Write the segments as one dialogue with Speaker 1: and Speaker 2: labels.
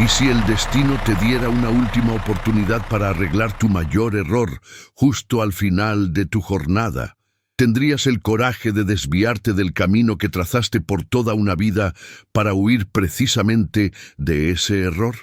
Speaker 1: ¿Y si el destino te diera una última oportunidad para arreglar tu mayor error justo al final de tu jornada? ¿Tendrías el coraje de desviarte del camino que trazaste por toda una vida para huir precisamente de ese error?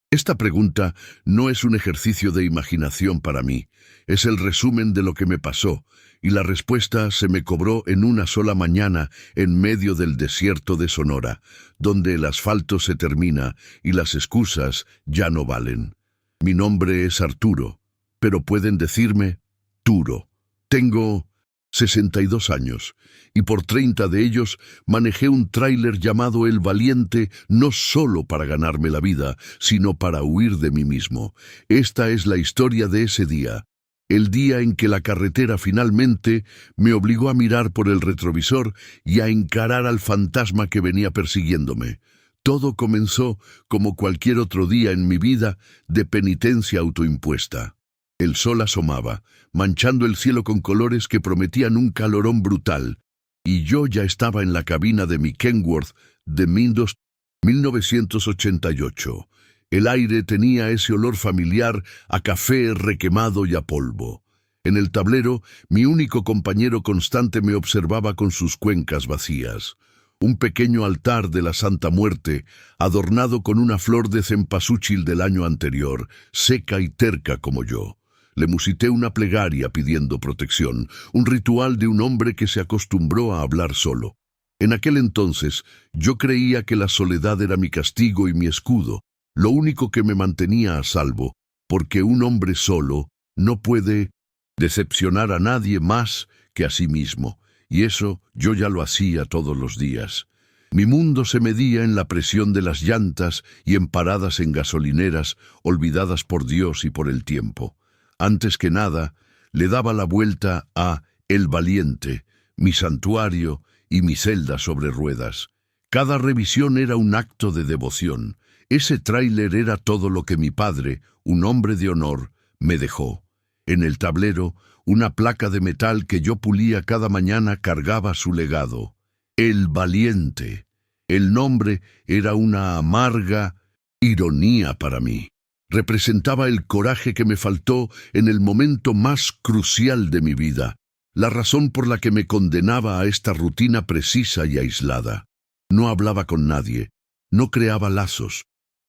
Speaker 1: Esta pregunta no es un ejercicio de imaginación para mí, es el resumen de lo que me pasó, y la respuesta se me cobró en una sola mañana en medio del desierto de Sonora, donde el asfalto se termina y las excusas ya no valen. Mi nombre es Arturo, pero pueden decirme Turo. Tengo 62 años, y por 30 de ellos manejé un tráiler llamado El Valiente no solo para ganarme la vida, sino para huir de mí mismo. Esta es la historia de ese día, el día en que la carretera finalmente me obligó a mirar por el retrovisor y a encarar al fantasma que venía persiguiéndome. Todo comenzó como cualquier otro día en mi vida de penitencia autoimpuesta. El sol asomaba, manchando el cielo con colores que prometían un calorón brutal, y yo ya estaba en la cabina de mi Kenworth de 1988. El aire tenía ese olor familiar a café requemado y a polvo. En el tablero, mi único compañero constante me observaba con sus cuencas vacías. Un pequeño altar de la Santa Muerte, adornado con una flor de cempasúchil del año anterior, seca y terca como yo. Le musité una plegaria pidiendo protección, un ritual de un hombre que se acostumbró a hablar solo. En aquel entonces, yo creía que la soledad era mi castigo y mi escudo, lo único que me mantenía a salvo, porque un hombre solo no puede decepcionar a nadie más que a sí mismo, y eso yo ya lo hacía todos los días. Mi mundo se medía en la presión de las llantas y en paradas en gasolineras, olvidadas por Dios y por el tiempo. Antes que nada, le daba la vuelta a El Valiente, mi santuario y mi celda sobre ruedas. Cada revisión era un acto de devoción. Ese tráiler era todo lo que mi padre, un hombre de honor, me dejó. En el tablero, una placa de metal que yo pulía cada mañana cargaba su legado. El Valiente. El nombre era una amarga ironía para mí. Representaba el coraje que me faltó en el momento más crucial de mi vida, la razón por la que me condenaba a esta rutina precisa y aislada. No hablaba con nadie, no creaba lazos.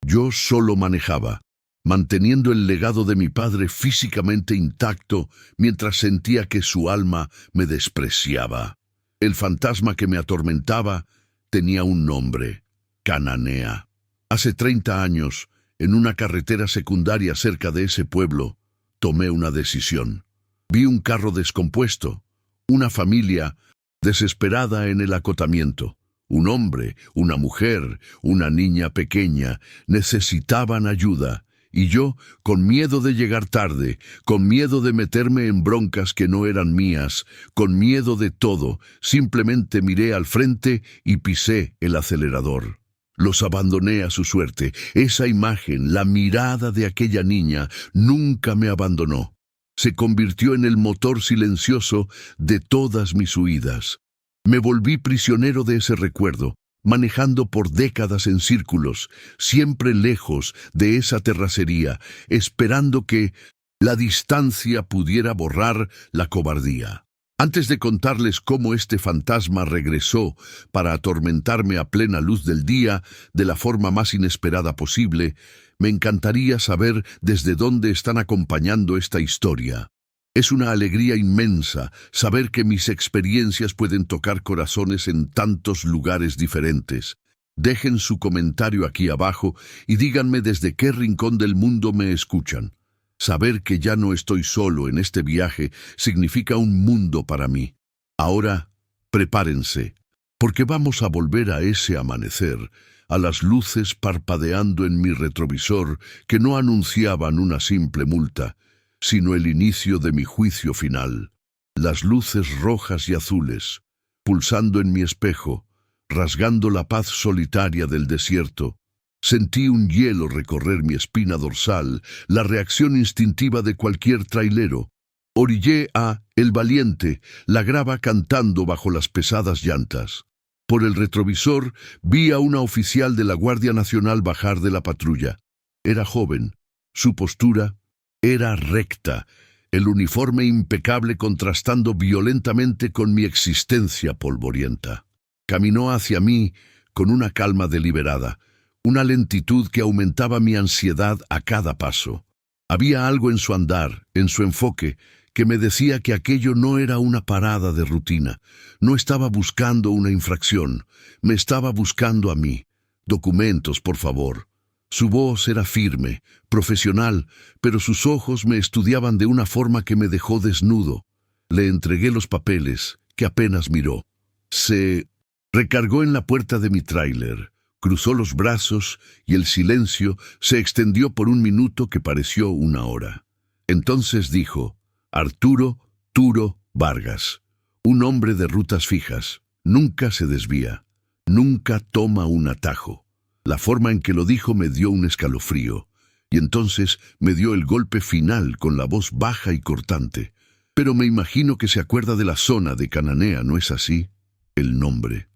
Speaker 1: Yo solo manejaba, manteniendo el legado de mi padre físicamente intacto mientras sentía que su alma me despreciaba. El fantasma que me atormentaba tenía un nombre: Cananea. Hace 30 años, en una carretera secundaria cerca de ese pueblo, tomé una decisión. Vi un carro descompuesto, una familia desesperada en el acotamiento. Un hombre, una mujer, una niña pequeña necesitaban ayuda, y yo, con miedo de llegar tarde, con miedo de meterme en broncas que no eran mías, con miedo de todo, simplemente miré al frente y pisé el acelerador. Los abandoné a su suerte. Esa imagen, la mirada de aquella niña, nunca me abandonó. Se convirtió en el motor silencioso de todas mis huidas. Me volví prisionero de ese recuerdo, manejando por décadas en círculos, siempre lejos de esa terracería, esperando que la distancia pudiera borrar la cobardía. Antes de contarles cómo este fantasma regresó para atormentarme a plena luz del día, de la forma más inesperada posible, me encantaría saber desde dónde están acompañando esta historia. Es una alegría inmensa saber que mis experiencias pueden tocar corazones en tantos lugares diferentes. Dejen su comentario aquí abajo y díganme desde qué rincón del mundo me escuchan. Saber que ya no estoy solo en este viaje significa un mundo para mí. Ahora, prepárense, porque vamos a volver a ese amanecer, a las luces parpadeando en mi retrovisor que no anunciaban una simple multa, sino el inicio de mi juicio final. Las luces rojas y azules, pulsando en mi espejo, rasgando la paz solitaria del desierto. Sentí un hielo recorrer mi espina dorsal, la reacción instintiva de cualquier trailero. Orillé a El Valiente, la grava cantando bajo las pesadas llantas. Por el retrovisor vi a una oficial de la Guardia Nacional bajar de la patrulla. Era joven. Su postura era recta, el uniforme impecable contrastando violentamente con mi existencia polvorienta. Caminó hacia mí con una calma deliberada, una lentitud que aumentaba mi ansiedad a cada paso. Había algo en su andar, en su enfoque, que me decía que aquello no era una parada de rutina. No estaba buscando una infracción, me estaba buscando a mí. Documentos, por favor. Su voz era firme, profesional, pero sus ojos me estudiaban de una forma que me dejó desnudo. Le entregué los papeles, que apenas miró. Se recargó en la puerta de mi tráiler, cruzó los brazos y el silencio se extendió por un minuto que pareció una hora. Entonces dijo: Arturo Turo Vargas, un hombre de rutas fijas, nunca se desvía, nunca toma un atajo. La forma en que lo dijo me dio un escalofrío, y entonces me dio el golpe final con la voz baja y cortante. Pero me imagino que se acuerda de la zona de Cananea, ¿no es así? El nombre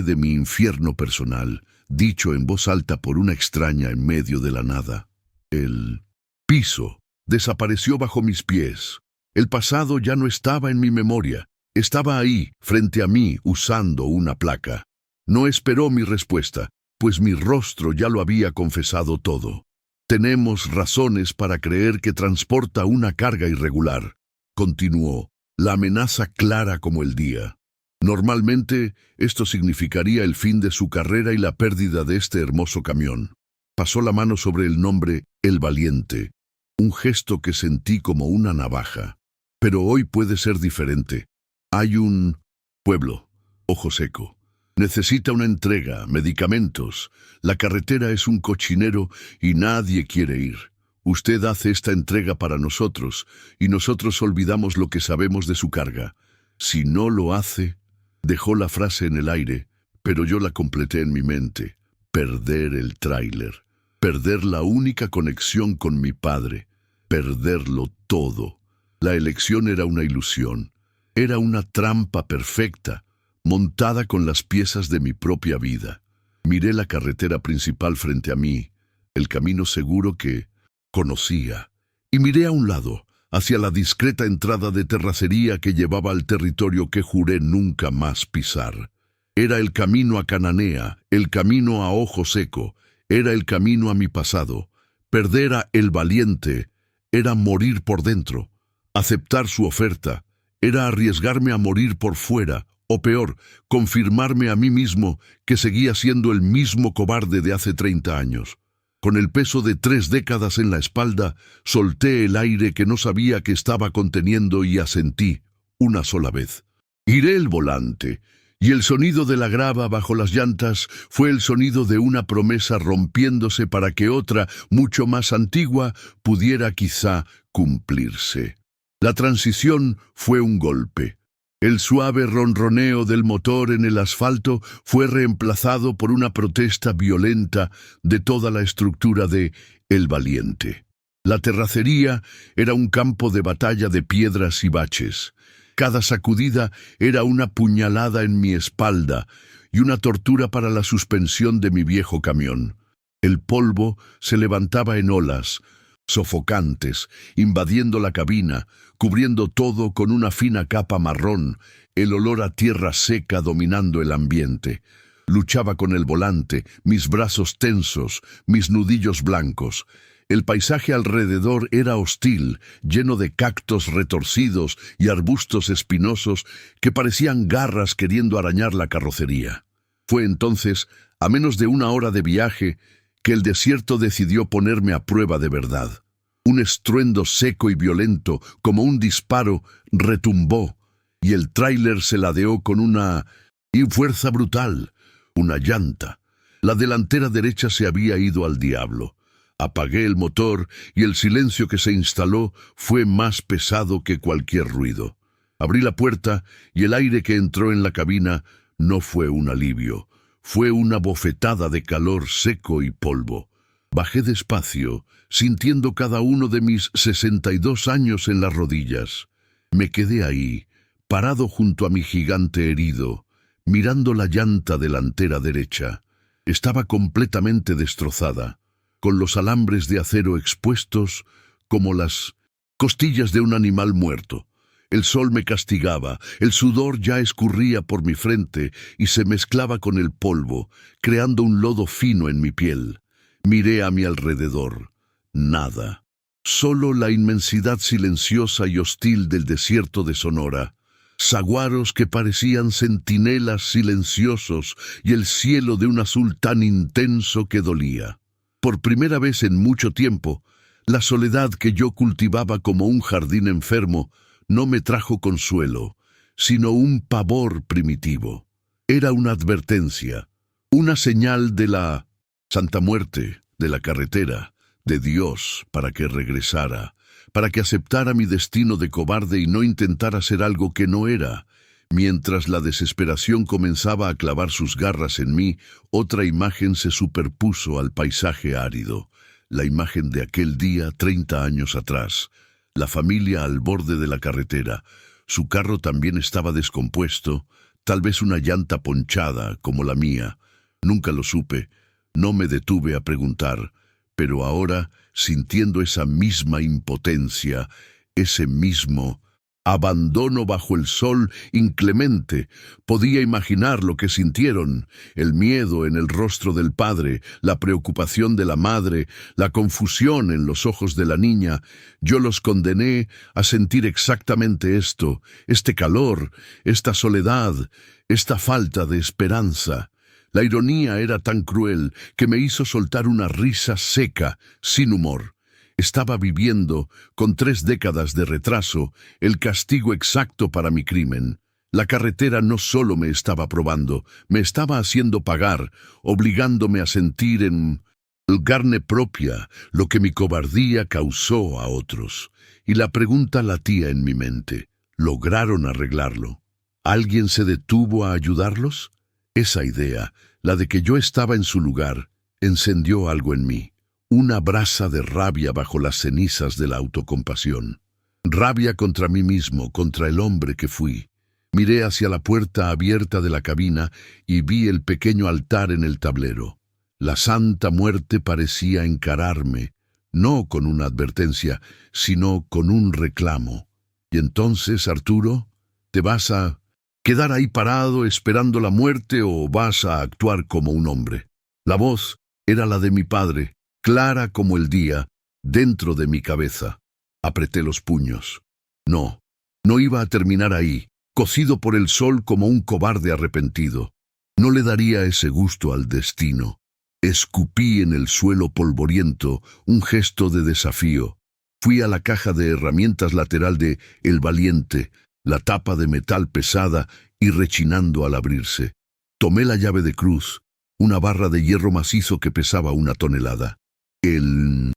Speaker 1: de mi infierno personal, dicho en voz alta por una extraña en medio de la nada. El piso desapareció bajo mis pies. El pasado ya no estaba en mi memoria. Estaba ahí, frente a mí, usando una placa. No esperó mi respuesta, pues mi rostro ya lo había confesado todo. Tenemos razones para creer que transporta una carga irregular. Continuó, la amenaza clara como el día. Normalmente, esto significaría el fin de su carrera y la pérdida de este hermoso camión. Pasó la mano sobre el nombre El Valiente, un gesto que sentí como una navaja. Pero hoy puede ser diferente. Hay un pueblo, Ojo Seco. Necesita una entrega, medicamentos. La carretera es un cochinero y nadie quiere ir. Usted hace esta entrega para nosotros y nosotros olvidamos lo que sabemos de su carga. Si no lo hace... Dejó la frase en el aire, pero yo la completé en mi mente. Perder el tráiler. Perder la única conexión con mi padre. Perderlo todo. La elección era una ilusión. Era una trampa perfecta, montada con las piezas de mi propia vida. Miré la carretera principal frente a mí, el camino seguro que conocía, y miré a un lado, hacia la discreta entrada de terracería que llevaba al territorio que juré nunca más pisar. Era el camino a Cananea, el camino a Ojo Seco, era el camino a mi pasado. Perder a El Valiente era morir por dentro. Aceptar su oferta era arriesgarme a morir por fuera, o peor, confirmarme a mí mismo que seguía siendo el mismo cobarde de hace 30 años. Con el peso de 3 décadas en la espalda, solté el aire que no sabía que estaba conteniendo y asentí, una sola vez. Giré el volante, y el sonido de la grava bajo las llantas fue el sonido de una promesa rompiéndose para que otra, mucho más antigua, pudiera quizá cumplirse. La transición fue un golpe. El suave ronroneo del motor en el asfalto fue reemplazado por una protesta violenta de toda la estructura de El Valiente. La terracería era un campo de batalla de piedras y baches. Cada sacudida era una puñalada en mi espalda y una tortura para la suspensión de mi viejo camión. El polvo se levantaba en olas, sofocantes, invadiendo la cabina, cubriendo todo con una fina capa marrón, el olor a tierra seca dominando el ambiente. Luchaba con el volante, mis brazos tensos, mis nudillos blancos. El paisaje alrededor era hostil, lleno de cactos retorcidos y arbustos espinosos que parecían garras queriendo arañar la carrocería. Fue entonces, a menos de una hora de viaje, que el desierto decidió ponerme a prueba de verdad. Un estruendo seco y violento, como un disparo, retumbó, y el tráiler se ladeó con una fuerza brutal, una llanta. La delantera derecha se había ido al diablo. Apagué el motor y el silencio que se instaló fue más pesado que cualquier ruido. Abrí la puerta y el aire que entró en la cabina no fue un alivio. Fue una bofetada de calor seco y polvo. Bajé despacio, sintiendo cada uno de mis 62 años en las rodillas. Me quedé ahí, parado junto a mi gigante herido, mirando la llanta delantera derecha. Estaba completamente destrozada, con los alambres de acero expuestos como las costillas de un animal muerto. El sol me castigaba, el sudor ya escurría por mi frente y se mezclaba con el polvo, creando un lodo fino en mi piel. Miré a mi alrededor. Nada. Solo la inmensidad silenciosa y hostil del desierto de Sonora. Saguaros que parecían centinelas silenciosos y el cielo de un azul tan intenso que dolía. Por primera vez en mucho tiempo, la soledad que yo cultivaba como un jardín enfermo no me trajo consuelo, sino un pavor primitivo. Era una advertencia, una señal de la Santa Muerte, de la carretera, de Dios, para que regresara, para que aceptara mi destino de cobarde y no intentara ser algo que no era. Mientras la desesperación comenzaba a clavar sus garras en mí, otra imagen se superpuso al paisaje árido. La imagen de aquel día 30 años atrás. La familia al borde de la carretera. Su carro también estaba descompuesto, tal vez una llanta ponchada, como la mía. Nunca lo supe, no me detuve a preguntar, pero ahora, sintiendo esa misma impotencia, ese mismo abandono bajo el sol inclemente, podía imaginar lo que sintieron, el miedo en el rostro del padre, la preocupación de la madre, la confusión en los ojos de la niña. Yo los condené a sentir exactamente esto, este calor, esta soledad, esta falta de esperanza. La ironía era tan cruel que me hizo soltar una risa seca, sin humor. Estaba viviendo, con 3 décadas de retraso, el castigo exacto para mi crimen. La carretera no solo me estaba probando, me estaba haciendo pagar, obligándome a sentir en carne propia lo que mi cobardía causó a otros. Y la pregunta latía en mi mente: ¿lograron arreglarlo? ¿Alguien se detuvo a ayudarlos? Esa idea, la de que yo estaba en su lugar, encendió algo en mí. Una brasa de rabia bajo las cenizas de la autocompasión. Rabia contra mí mismo, contra el hombre que fui. Miré hacia la puerta abierta de la cabina y vi el pequeño altar en el tablero. La Santa Muerte parecía encararme, no con una advertencia, sino con un reclamo. ¿Y entonces, Arturo, te vas a quedar ahí parado esperando la muerte o vas a actuar como un hombre? La voz era la de mi padre, clara como el día, dentro de mi cabeza. Apreté los puños. No iba a terminar ahí, cocido por el sol como un cobarde arrepentido. No le daría ese gusto al destino. Escupí en el suelo polvoriento, un gesto de desafío. Fui a la caja de herramientas lateral de El Valiente, la tapa de metal pesada y rechinando al abrirse. Tomé la llave de cruz, una barra de hierro macizo que pesaba 1 tonelada. El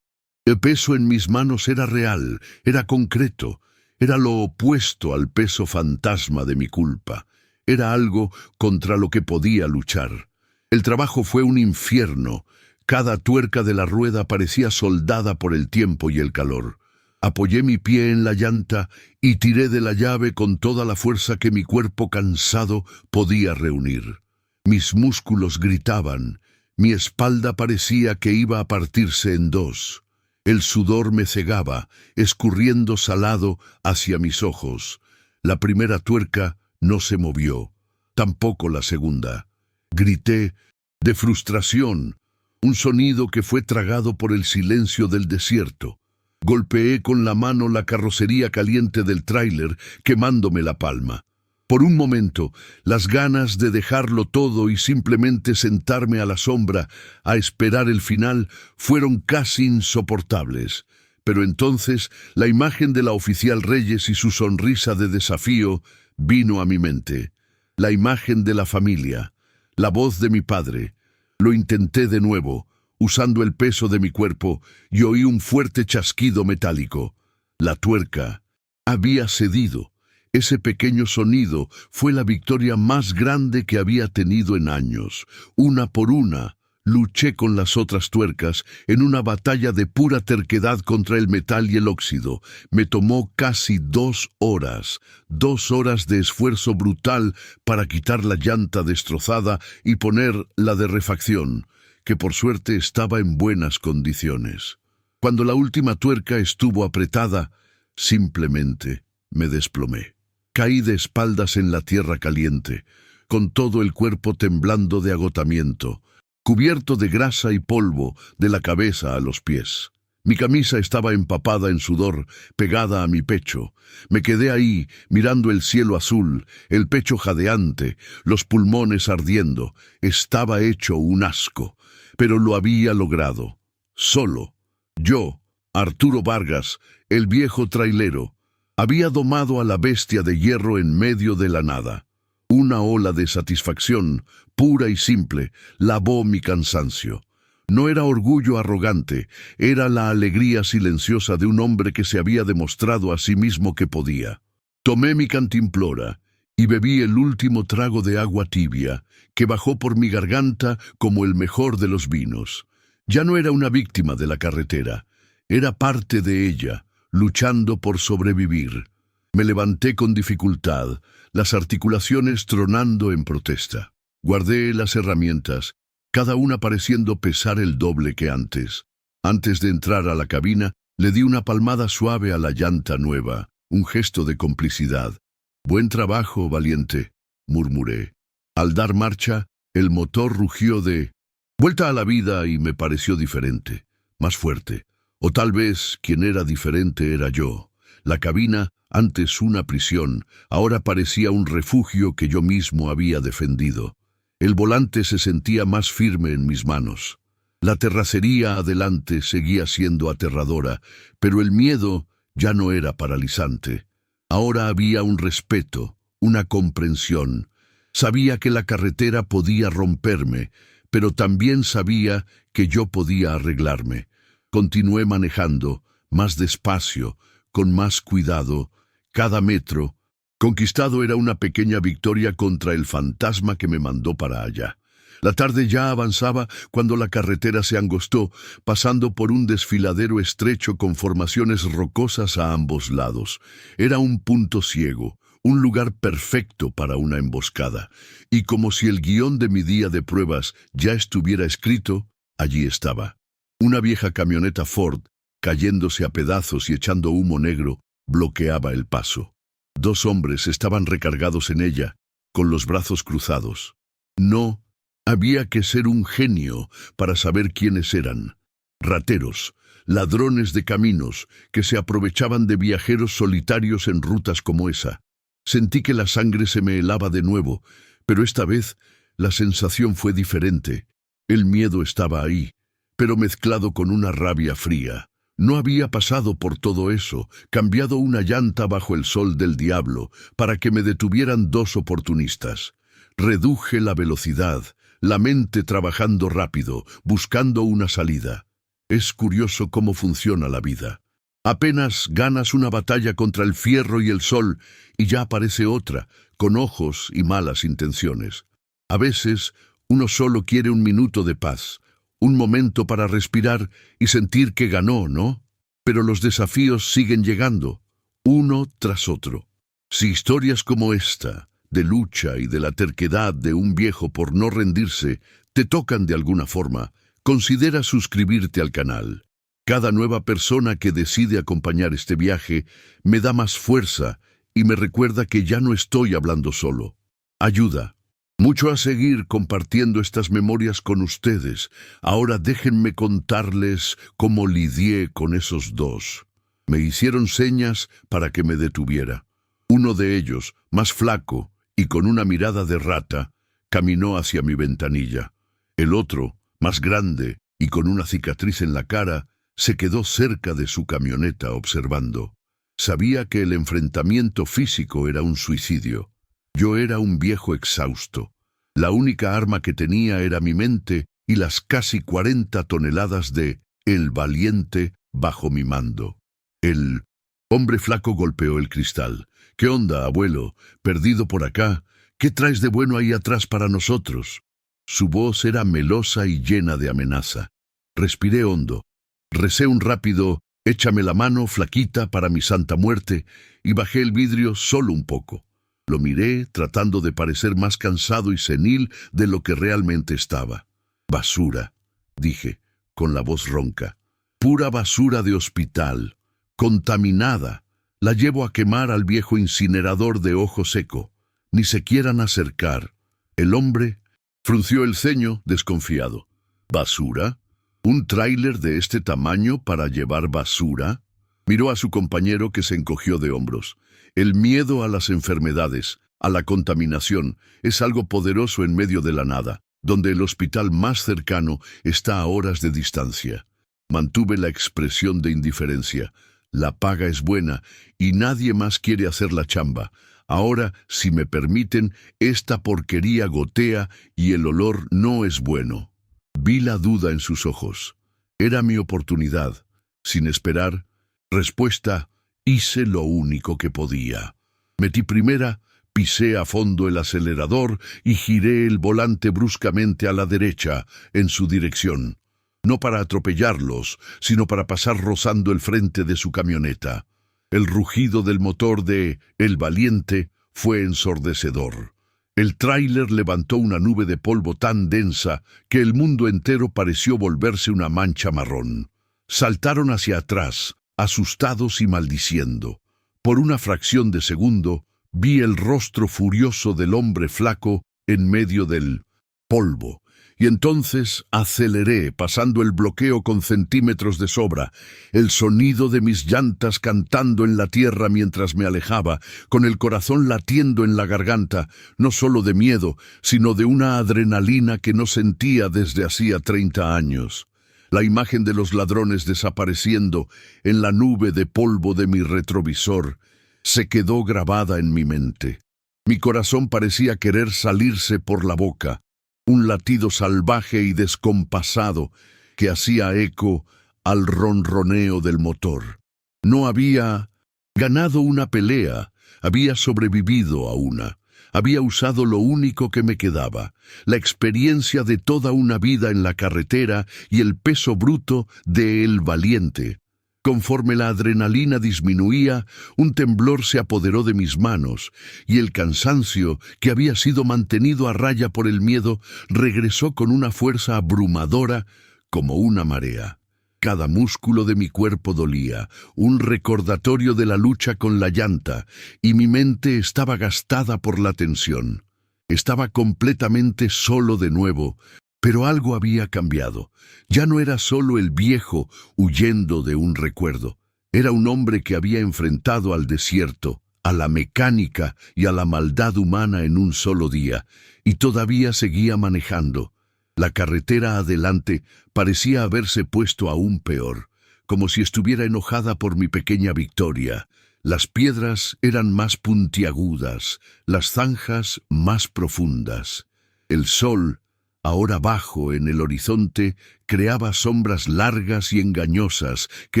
Speaker 1: peso en mis manos era real, era concreto, era lo opuesto al peso fantasma de mi culpa. Era algo contra lo que podía luchar. El trabajo fue un infierno. Cada tuerca de la rueda parecía soldada por el tiempo y el calor. Apoyé mi pie en la llanta y tiré de la llave con toda la fuerza que mi cuerpo cansado podía reunir. Mis músculos gritaban. Mi espalda parecía que iba a partirse en 2. El sudor me cegaba, escurriendo salado hacia mis ojos. La primera tuerca no se movió, tampoco la segunda. Grité de frustración, un sonido que fue tragado por el silencio del desierto. Golpeé con la mano la carrocería caliente del tráiler, quemándome la palma. Por un momento, las ganas de dejarlo todo y simplemente sentarme a la sombra a esperar el final fueron casi insoportables. Pero entonces la imagen de la oficial Reyes y su sonrisa de desafío vino a mi mente. La imagen de la familia, la voz de mi padre. Lo intenté de nuevo, usando el peso de mi cuerpo, y oí un fuerte chasquido metálico. La tuerca había cedido. Ese pequeño sonido fue la victoria más grande que había tenido en años. Una por una, Luché con las otras tuercas en una batalla de pura terquedad contra el metal y el óxido. Me tomó casi 2 horas, 2 horas de esfuerzo brutal para quitar la llanta destrozada y poner la de refacción, que por suerte estaba en buenas condiciones. Cuando la última tuerca estuvo apretada, simplemente me desplomé. Caí de espaldas en la tierra caliente, con todo el cuerpo temblando de agotamiento, cubierto de grasa y polvo de la cabeza a los pies. Mi camisa estaba empapada en sudor, pegada a mi pecho. Me quedé ahí, mirando el cielo azul, el pecho jadeante, los pulmones ardiendo. Estaba hecho un asco, pero lo había logrado. Solo. Yo, Arturo Vargas, el viejo trailero, había domado a la bestia de hierro en medio de la nada. Una ola de satisfacción, pura y simple, lavó mi cansancio. No era orgullo arrogante, era la alegría silenciosa de un hombre que se había demostrado a sí mismo que podía. Tomé mi cantimplora y bebí el último trago de agua tibia, que bajó por mi garganta como el mejor de los vinos. Ya no era una víctima de la carretera, era parte de ella, luchando por sobrevivir. Me levanté con dificultad, las articulaciones tronando en protesta. Guardé las herramientas, cada una pareciendo pesar el doble que antes. Antes de entrar a la cabina, le di una palmada suave a la llanta nueva, un gesto de complicidad. «Buen trabajo, valiente», murmuré. Al dar marcha, el motor rugió de vuelta a la vida y me pareció diferente, más fuerte. O tal vez quien era diferente era yo. La cabina, antes una prisión, ahora parecía un refugio que yo mismo había defendido. El volante se sentía más firme en mis manos. La terracería adelante seguía siendo aterradora, pero el miedo ya no era paralizante. Ahora había un respeto, una comprensión. Sabía que la carretera podía romperme, pero también sabía que yo podía arreglarme. Continué manejando, más despacio, con más cuidado. Cada metro conquistado era una pequeña victoria contra el fantasma que me mandó para allá. La tarde ya avanzaba cuando la carretera se angostó, pasando por un desfiladero estrecho con formaciones rocosas a ambos lados. Era un punto ciego, un lugar perfecto para una emboscada. Y como si el guión de mi día de pruebas ya estuviera escrito, allí estaba. Una vieja camioneta Ford, cayéndose a pedazos y echando humo negro, bloqueaba el paso. 2 hombres estaban recargados en ella, con los brazos cruzados. No, había que ser un genio para saber quiénes eran. Rateros, ladrones de caminos, que se aprovechaban de viajeros solitarios en rutas como esa. Sentí que la sangre se me helaba de nuevo, pero esta vez la sensación fue diferente. El miedo estaba ahí, pero mezclado con una rabia fría. No había pasado por todo eso, cambiado una llanta bajo el sol del diablo, para que me detuvieran 2 oportunistas. Reduje la velocidad, la mente trabajando rápido, buscando una salida. Es curioso cómo funciona la vida. Apenas ganas una batalla contra el fierro y el sol, y ya aparece otra, con ojos y malas intenciones. A veces, uno solo quiere un minuto de paz, un momento para respirar y sentir que ganó, ¿no? Pero los desafíos siguen llegando, uno tras otro. Si historias como esta, de lucha y de la terquedad de un viejo por no rendirse, te tocan de alguna forma, considera suscribirte al canal. Cada nueva persona que decide acompañar este viaje me da más fuerza y me recuerda que ya no estoy hablando solo. Ayuda. Mucho a seguir compartiendo estas memorias con ustedes. Ahora déjenme contarles cómo lidié con esos 2. Me hicieron señas para que me detuviera. Uno de ellos, más flaco y con una mirada de rata, caminó hacia mi ventanilla. El otro, más grande y con una cicatriz en la cara, se quedó cerca de su camioneta observando. Sabía que el enfrentamiento físico era un suicidio. Yo era un viejo exhausto. La única arma que tenía era mi mente y las casi 40 toneladas de El Valiente bajo mi mando. El hombre flaco golpeó el cristal. «¿Qué onda, abuelo? ¿Perdido por acá? ¿Qué traes de bueno ahí atrás para nosotros?» Su voz era melosa y llena de amenaza. Respiré hondo. Recé un rápido «Échame la mano, flaquita, para mi santa muerte», y bajé el vidrio solo un poco. Lo miré, tratando de parecer más cansado y senil de lo que realmente estaba. «Basura», dije, con la voz ronca. «Pura basura de hospital. Contaminada. La llevo a quemar al viejo incinerador de Ojo Seco. Ni se quieran acercar». El hombre frunció el ceño, desconfiado. «¿Basura? ¿Un tráiler de este tamaño para llevar basura?». Miró a su compañero, que se encogió de hombros. El miedo a las enfermedades, a la contaminación, es algo poderoso en medio de la nada, donde el hospital más cercano está a horas de distancia. Mantuve la expresión de indiferencia. La paga es buena y nadie más quiere hacer la chamba. Ahora, si me permiten, esta porquería gotea y el olor no es bueno. Vi la duda en sus ojos. Era mi oportunidad. Sin esperar respuesta, hice lo único que podía. Metí primera, pisé a fondo el acelerador y giré el volante bruscamente a la derecha, en su dirección. No para atropellarlos, sino para pasar rozando el frente de su camioneta. El rugido del motor de El Valiente fue ensordecedor. El tráiler levantó una nube de polvo tan densa que el mundo entero pareció volverse una mancha marrón. Saltaron hacia atrás, asustados y maldiciendo. Por una fracción de segundo, vi el rostro furioso del hombre flaco en medio del polvo. Y entonces aceleré, pasando el bloqueo con centímetros de sobra, el sonido de mis llantas cantando en la tierra mientras me alejaba, con el corazón latiendo en la garganta, no solo de miedo, sino de una adrenalina que no sentía desde hacía 30 años. La imagen de los ladrones desapareciendo en la nube de polvo de mi retrovisor se quedó grabada en mi mente. Mi corazón parecía querer salirse por la boca, un latido salvaje y descompasado que hacía eco al ronroneo del motor. No había ganado una pelea, había sobrevivido a una. Había usado lo único que me quedaba, la experiencia de toda una vida en la carretera y el peso bruto de El Valiente. Conforme la adrenalina disminuía, un temblor se apoderó de mis manos, y el cansancio, que había sido mantenido a raya por el miedo, regresó con una fuerza abrumadora como una marea. Cada músculo de mi cuerpo dolía, un recordatorio de la lucha con la llanta, y mi mente estaba gastada por la tensión. Estaba completamente solo de nuevo, pero algo había cambiado. Ya no era solo el viejo huyendo de un recuerdo. Era un hombre que había enfrentado al desierto, a la mecánica y a la maldad humana en un solo día, y todavía seguía manejando. La carretera adelante parecía haberse puesto aún peor, como si estuviera enojada por mi pequeña victoria. Las piedras eran más puntiagudas, las zanjas más profundas. El sol, ahora bajo en el horizonte, creaba sombras largas y engañosas que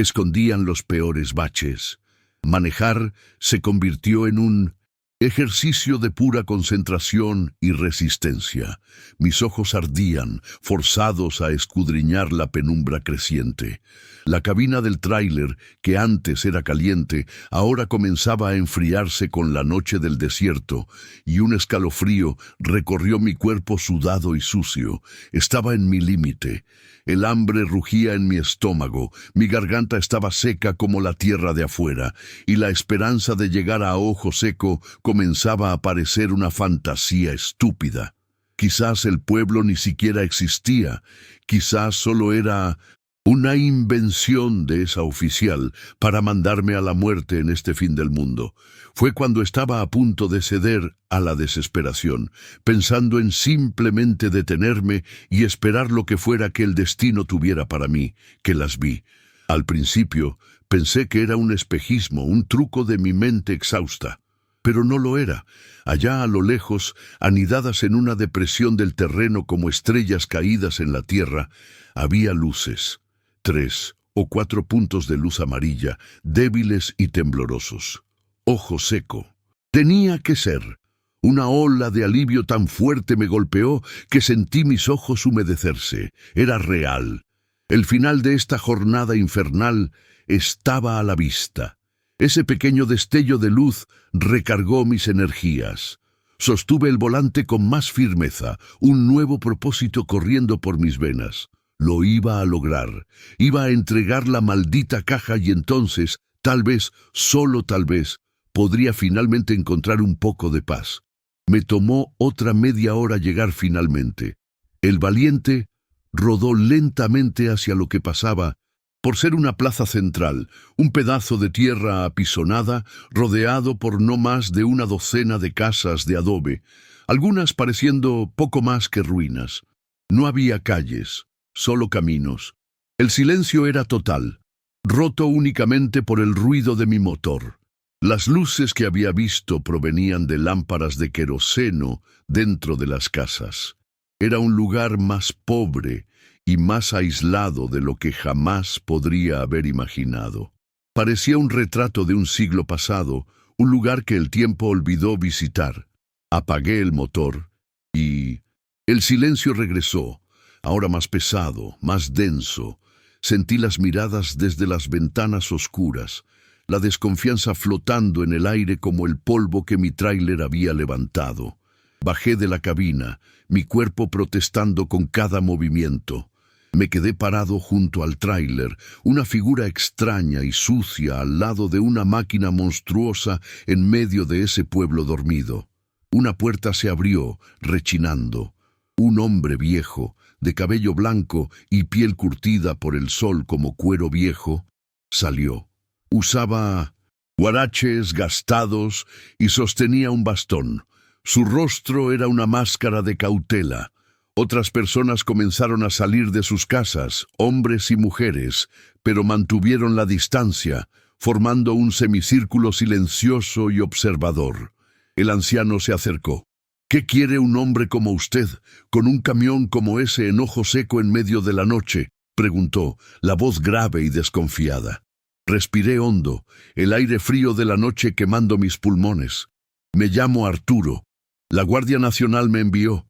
Speaker 1: escondían los peores baches. Manejar se convirtió en un ejercicio de pura concentración y resistencia. Mis ojos ardían, forzados a escudriñar la penumbra creciente. La cabina del tráiler, que antes era caliente, ahora comenzaba a enfriarse con la noche del desierto, y un escalofrío recorrió mi cuerpo sudado y sucio. Estaba en mi límite. El hambre rugía en mi estómago, mi garganta estaba seca como la tierra de afuera, y la esperanza de llegar a Ojo Seco comenzaba a parecer una fantasía estúpida. Quizás el pueblo ni siquiera existía, quizás solo era una invención de esa oficial para mandarme a la muerte en este fin del mundo. Fue cuando estaba a punto de ceder a la desesperación, pensando en simplemente detenerme y esperar lo que fuera que el destino tuviera para mí, que las vi. Al principio pensé que era un espejismo, un truco de mi mente exhausta. Pero no lo era. Allá a lo lejos, anidadas en una depresión del terreno como estrellas caídas en la tierra, había luces. 3 o 4 puntos de luz amarilla, débiles y temblorosos. Ojo Seco. Tenía que ser. Una ola de alivio tan fuerte me golpeó que sentí mis ojos humedecerse. Era real. El final de esta jornada infernal estaba a la vista. Ese pequeño destello de luz recargó mis energías. Sostuve el volante con más firmeza, un nuevo propósito corriendo por mis venas. Lo iba a lograr. Iba a entregar la maldita caja y entonces, tal vez, solo tal vez, podría finalmente encontrar un poco de paz. Me tomó otra media hora llegar finalmente. El valiente rodó lentamente hacia lo que pasaba. Por ser una plaza central, un pedazo de tierra apisonada, rodeado por no más de una docena de casas de adobe, algunas pareciendo poco más que ruinas. No había calles, solo caminos. El silencio era total, roto únicamente por el ruido de mi motor. Las luces que había visto provenían de lámparas de queroseno dentro de las casas. Era un lugar más pobre y más aislado de lo que jamás podría haber imaginado. Parecía un retrato de un siglo pasado, un lugar que el tiempo olvidó visitar. Apagué el motor y el silencio regresó, ahora más pesado, más denso. Sentí las miradas desde las ventanas oscuras, la desconfianza flotando en el aire como el polvo que mi tráiler había levantado. Bajé de la cabina, mi cuerpo protestando con cada movimiento. Me quedé parado junto al tráiler, una figura extraña y sucia al lado de una máquina monstruosa en medio de ese pueblo dormido. Una puerta se abrió, rechinando. Un hombre viejo, de cabello blanco y piel curtida por el sol como cuero viejo, salió. Usaba huaraches gastados y sostenía un bastón. Su rostro era una máscara de cautela. Otras personas comenzaron a salir de sus casas, hombres y mujeres, pero mantuvieron la distancia, formando un semicírculo silencioso y observador. El anciano se acercó. ¿Qué quiere un hombre como usted, con un camión como ese en Ojo Seco en medio de la noche?, preguntó, la voz grave y desconfiada. Respiré hondo, el aire frío de la noche quemando mis pulmones. Me llamo Arturo. La Guardia Nacional me envió.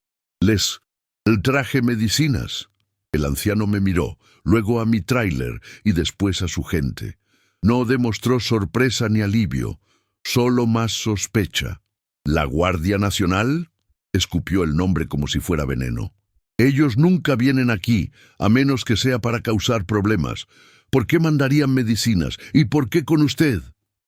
Speaker 1: Traje medicinas. El anciano me miró, luego a mi tráiler y después a su gente. No demostró sorpresa ni alivio, solo más sospecha. ¿La Guardia Nacional? Escupió el nombre como si fuera veneno. Ellos nunca vienen aquí, a menos que sea para causar problemas. ¿Por qué mandarían medicinas? ¿Y por qué con usted?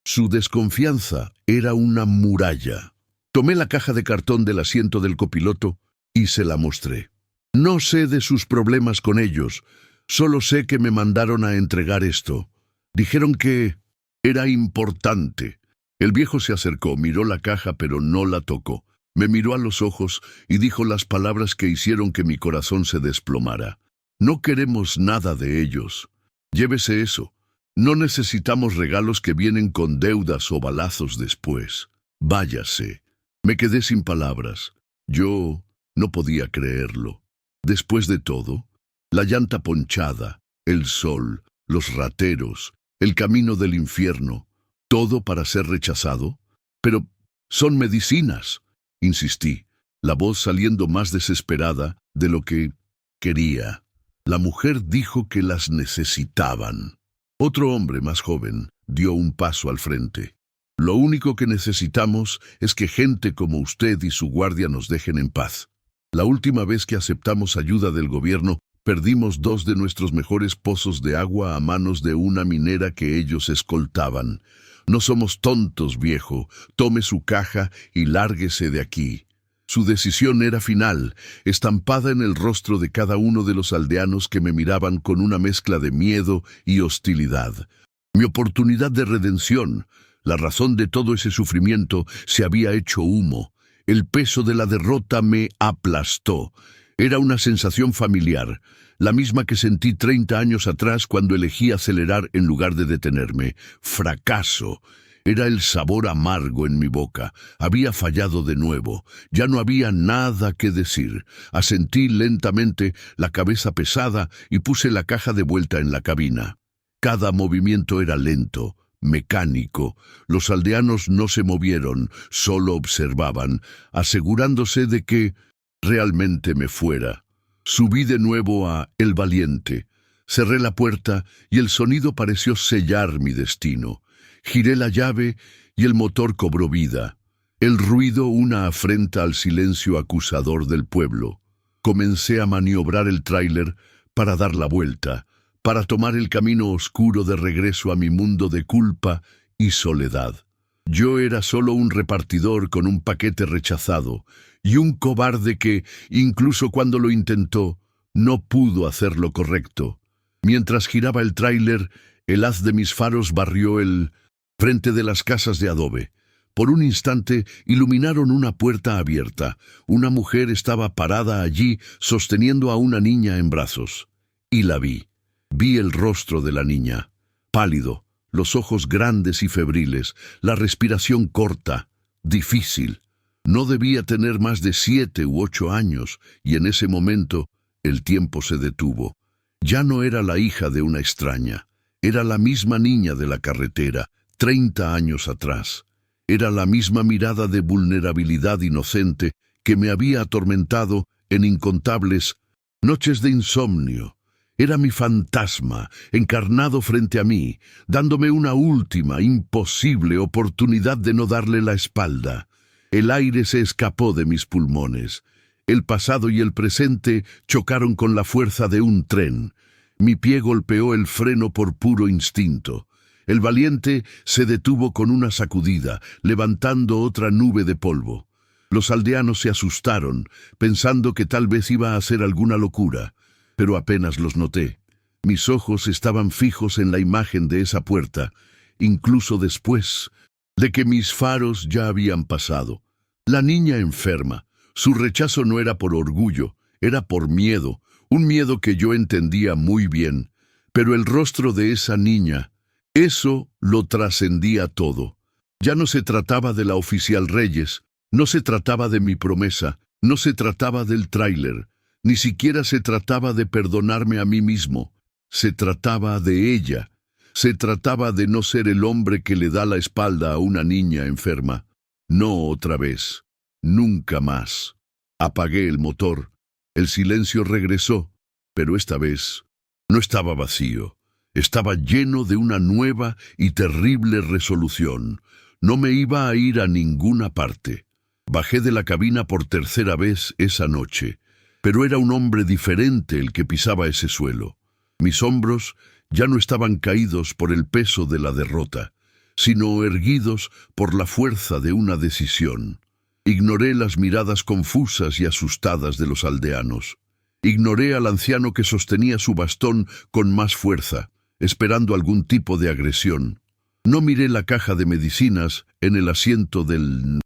Speaker 1: Su desconfianza era una muralla. Tomé la caja de cartón del asiento del copiloto y se la mostré. No sé de sus problemas con ellos, solo sé que me mandaron a entregar esto. Dijeron que era importante. El viejo se acercó, miró la caja pero no la tocó. Me miró a los ojos y dijo las palabras que hicieron que mi corazón se desplomara. No queremos nada de ellos. Llévese eso. No necesitamos regalos que vienen con deudas o balazos después. Váyase. Me quedé sin palabras. Yo no podía creerlo. Después de todo, la llanta ponchada, el sol, los rateros, el camino del infierno, todo para ser rechazado. Pero son medicinas, insistí, la voz saliendo más desesperada de lo que quería. La mujer dijo que las necesitaban. Otro hombre más joven dio un paso al frente. Lo único que necesitamos es que gente como usted y su guardia nos dejen en paz. La última vez que aceptamos ayuda del gobierno, perdimos 2 de nuestros mejores pozos de agua a manos de una minera que ellos escoltaban. No somos tontos, viejo. Tome su caja y lárguese de aquí. Su decisión era final, estampada en el rostro de cada uno de los aldeanos que me miraban con una mezcla de miedo y hostilidad. Mi oportunidad de redención, la razón de todo ese sufrimiento, se había hecho humo. El peso de la derrota me aplastó. Era una sensación familiar, la misma que sentí 30 años atrás cuando elegí acelerar en lugar de detenerme. Fracaso. Era el sabor amargo en mi boca. Había fallado de nuevo. Ya no había nada que decir. Asentí lentamente, la cabeza pesada, y puse la caja de vuelta en la cabina. Cada movimiento era lento, mecánico. Los aldeanos no se movieron, solo observaban, asegurándose de que realmente me fuera. Subí de nuevo a El Valiente. Cerré la puerta y el sonido pareció sellar mi destino. Giré la llave y el motor cobró vida. El ruido una afrenta al silencio acusador del pueblo. Comencé a maniobrar el tráiler para dar la vuelta, para tomar el camino oscuro de regreso a mi mundo de culpa y soledad. Yo era solo un repartidor con un paquete rechazado y un cobarde que, incluso cuando lo intentó, no pudo hacer lo correcto. Mientras giraba el tráiler, el haz de mis faros barrió el frente de las casas de adobe. Por un instante iluminaron una puerta abierta. Una mujer estaba parada allí, sosteniendo a una niña en brazos. Y la vi. Vi el rostro de la niña, pálido, los ojos grandes y febriles, la respiración corta, difícil. No debía tener más de 7 u 8 años, y en ese momento el tiempo se detuvo. Ya no era la hija de una extraña. Era la misma niña de la carretera, 30 años atrás. Era la misma mirada de vulnerabilidad inocente que me había atormentado en incontables noches de insomnio. Era mi fantasma, encarnado frente a mí, dándome una última, imposible oportunidad de no darle la espalda. El aire se escapó de mis pulmones. El pasado y el presente chocaron con la fuerza de un tren. Mi pie golpeó el freno por puro instinto. El Valiente se detuvo con una sacudida, levantando otra nube de polvo. Los aldeanos se asustaron, pensando que tal vez iba a hacer alguna locura, pero apenas los noté. Mis ojos estaban fijos en la imagen de esa puerta, incluso después de que mis faros ya habían pasado. La niña enferma. Su rechazo no era por orgullo, era por miedo, un miedo que yo entendía muy bien. Pero el rostro de esa niña, eso lo trascendía todo. Ya no se trataba de la oficial Reyes, no se trataba de mi promesa, no se trataba del tráiler, ni siquiera se trataba de perdonarme a mí mismo. Se trataba de ella. Se trataba de no ser el hombre que le da la espalda a una niña enferma. No otra vez. Nunca más. Apagué el motor. El silencio regresó, pero esta vez no estaba vacío. Estaba lleno de una nueva y terrible resolución. No me iba a ir a ninguna parte. Bajé de la cabina por tercera vez esa noche, pero era un hombre diferente el que pisaba ese suelo. Mis hombros ya no estaban caídos por el peso de la derrota, sino erguidos por la fuerza de una decisión. Ignoré las miradas confusas y asustadas de los aldeanos. Ignoré al anciano que sostenía su bastón con más fuerza, esperando algún tipo de agresión. No miré la caja de medicinas en el asiento del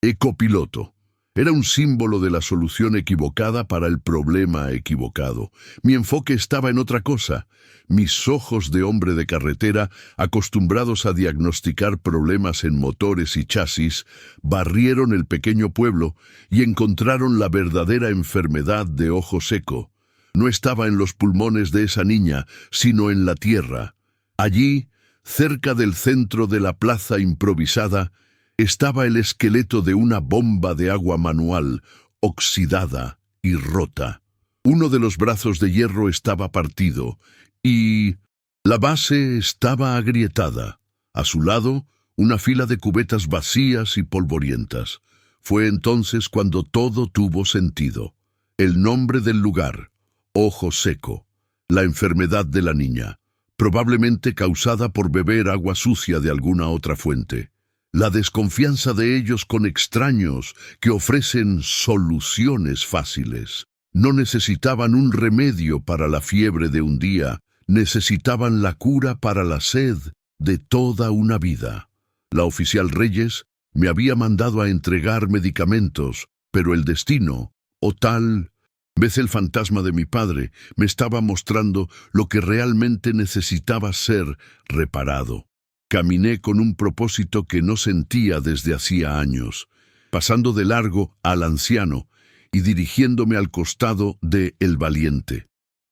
Speaker 1: ecopiloto. Era un símbolo de la solución equivocada para el problema equivocado. Mi enfoque estaba en otra cosa. Mis ojos de hombre de carretera, acostumbrados a diagnosticar problemas en motores y chasis, barrieron el pequeño pueblo y encontraron la verdadera enfermedad de ojo seco. No estaba en los pulmones de esa niña, sino en la tierra. Allí, cerca del centro de la plaza improvisada, estaba el esqueleto de una bomba de agua manual, oxidada y rota. Uno de los brazos de hierro estaba partido y la base estaba agrietada. A su lado, una fila de cubetas vacías y polvorientas. Fue entonces cuando todo tuvo sentido. El nombre del lugar, ojo seco, la enfermedad de la niña, probablemente causada por beber agua sucia de alguna otra fuente. La desconfianza de ellos con extraños que ofrecen soluciones fáciles. No necesitaban un remedio para la fiebre de un día, necesitaban la cura para la sed de toda una vida. La oficial Reyes me había mandado a entregar medicamentos, pero el destino, o tal vez el fantasma de mi padre, me estaba mostrando lo que realmente necesitaba ser reparado. Caminé con un propósito que no sentía desde hacía años, pasando de largo al anciano y dirigiéndome al costado de El Valiente.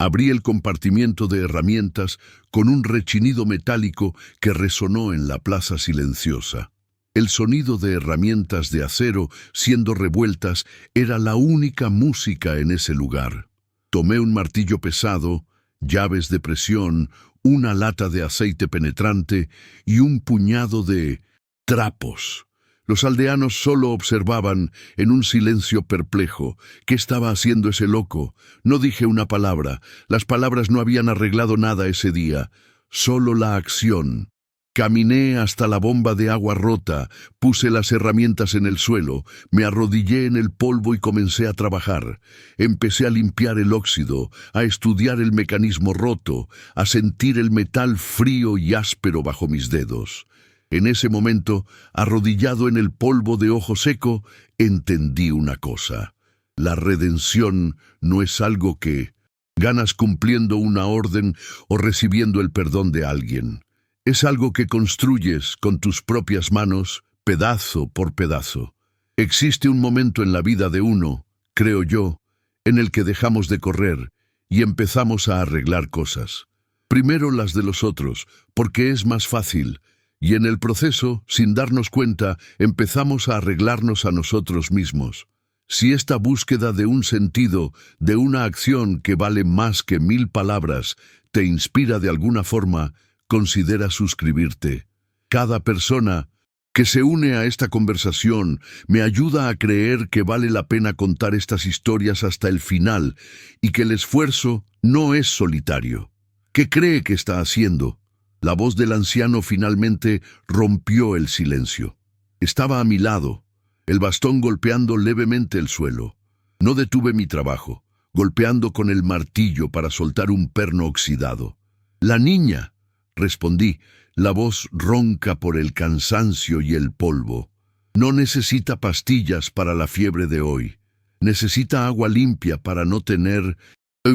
Speaker 1: Abrí el compartimiento de herramientas con un rechinido metálico que resonó en la plaza silenciosa. El sonido de herramientas de acero siendo revueltas era la única música en ese lugar. Tomé un martillo pesado, llaves de presión, una lata de aceite penetrante y un puñado de trapos. Los aldeanos solo observaban, en un silencio perplejo, ¿qué estaba haciendo ese loco? No dije una palabra. Las palabras no habían arreglado nada ese día. Solo la acción. Caminé hasta la bomba de agua rota, puse las herramientas en el suelo, me arrodillé en el polvo y comencé a trabajar. Empecé a limpiar el óxido, a estudiar el mecanismo roto, a sentir el metal frío y áspero bajo mis dedos. En ese momento, arrodillado en el polvo de ojo seco, entendí una cosa. La redención no es algo que ganas cumpliendo una orden o recibiendo el perdón de alguien. Es algo que construyes con tus propias manos, pedazo por pedazo. Existe un momento en la vida de uno, creo yo, en el que dejamos de correr y empezamos a arreglar cosas. Primero las de los otros, porque es más fácil, y en el proceso, sin darnos cuenta, empezamos a arreglarnos a nosotros mismos. Si esta búsqueda de un sentido, de una acción que vale más que 1000 palabras, te inspira de alguna forma, considera suscribirte. Cada persona que se une a esta conversación me ayuda a creer que vale la pena contar estas historias hasta el final y que el esfuerzo no es solitario. ¿Qué cree que está haciendo? La voz del anciano finalmente rompió el silencio. Estaba a mi lado, el bastón golpeando levemente el suelo. No detuve mi trabajo, golpeando con el martillo para soltar un perno oxidado. «La niña», respondí, la voz ronca por el cansancio y el polvo. «No necesita pastillas para la fiebre de hoy. Necesita agua limpia para no tener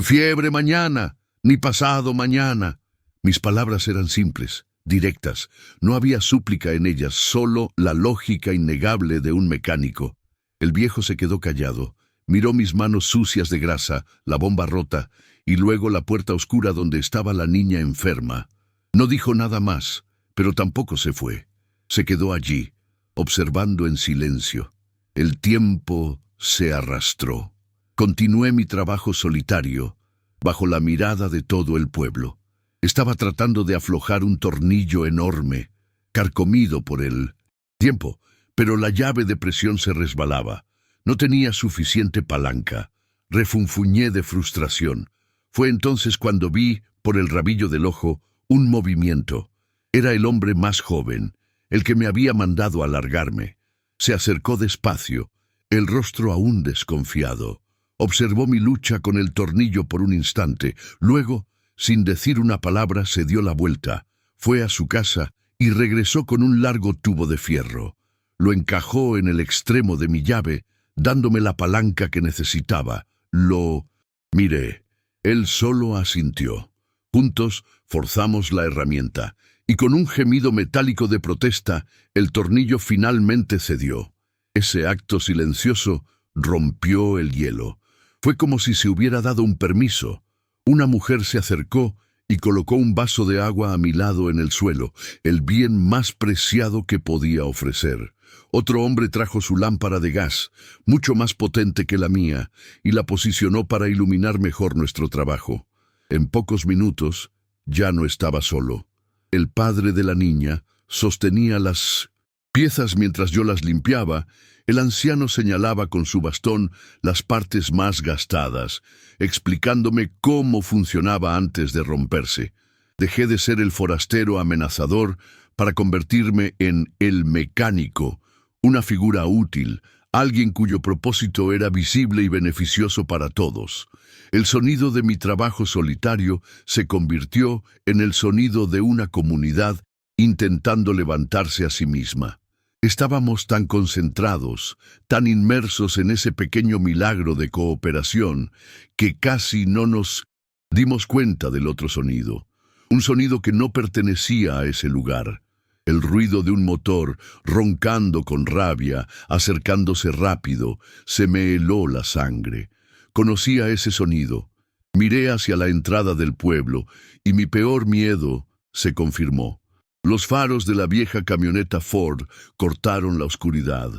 Speaker 1: fiebre mañana, ni pasado mañana». Mis palabras eran simples, directas. No había súplica en ellas, solo la lógica innegable de un mecánico. El viejo se quedó callado, miró mis manos sucias de grasa, la bomba rota, y luego la puerta oscura donde estaba la niña enferma. No dijo nada más, pero tampoco se fue. Se quedó allí, observando en silencio. El tiempo se arrastró. Continué mi trabajo solitario, bajo la mirada de todo el pueblo. Estaba tratando de aflojar un tornillo enorme, carcomido por el tiempo, pero la llave de presión se resbalaba. No tenía suficiente palanca. Refunfuñé de frustración. Fue entonces cuando vi, por el rabillo del ojo, un movimiento. Era el hombre más joven, el que me había mandado alargarme. Se acercó despacio, el rostro aún desconfiado. Observó mi lucha con el tornillo por un instante. Luego, sin decir una palabra, se dio la vuelta, fue a su casa y regresó con un largo tubo de fierro. Lo encajó en el extremo de mi llave, dándome la palanca que necesitaba. Lo miré. Él solo asintió. Juntos forzamos la herramienta, y con un gemido metálico de protesta, el tornillo finalmente cedió. Ese acto silencioso rompió el hielo. Fue como si se hubiera dado un permiso. Una mujer se acercó y colocó un vaso de agua a mi lado en el suelo, el bien más preciado que podía ofrecer. Otro hombre trajo su lámpara de gas, mucho más potente que la mía, y la posicionó para iluminar mejor nuestro trabajo. En pocos minutos, ya no estaba solo. El padre de la niña sostenía las piezas mientras yo las limpiaba. El anciano señalaba con su bastón las partes más gastadas, explicándome cómo funcionaba antes de romperse. Dejé de ser el forastero amenazador para convertirme en el mecánico, una figura útil, alguien cuyo propósito era visible y beneficioso para todos. El sonido de mi trabajo solitario se convirtió en el sonido de una comunidad intentando levantarse a sí misma. Estábamos tan concentrados, tan inmersos en ese pequeño milagro de cooperación, que casi no nos dimos cuenta del otro sonido. Un sonido que no pertenecía a ese lugar. El ruido de un motor, roncando con rabia, acercándose rápido, se me heló la sangre. Conocía ese sonido. Miré hacia la entrada del pueblo y mi peor miedo se confirmó. Los faros de la vieja camioneta Ford cortaron la oscuridad,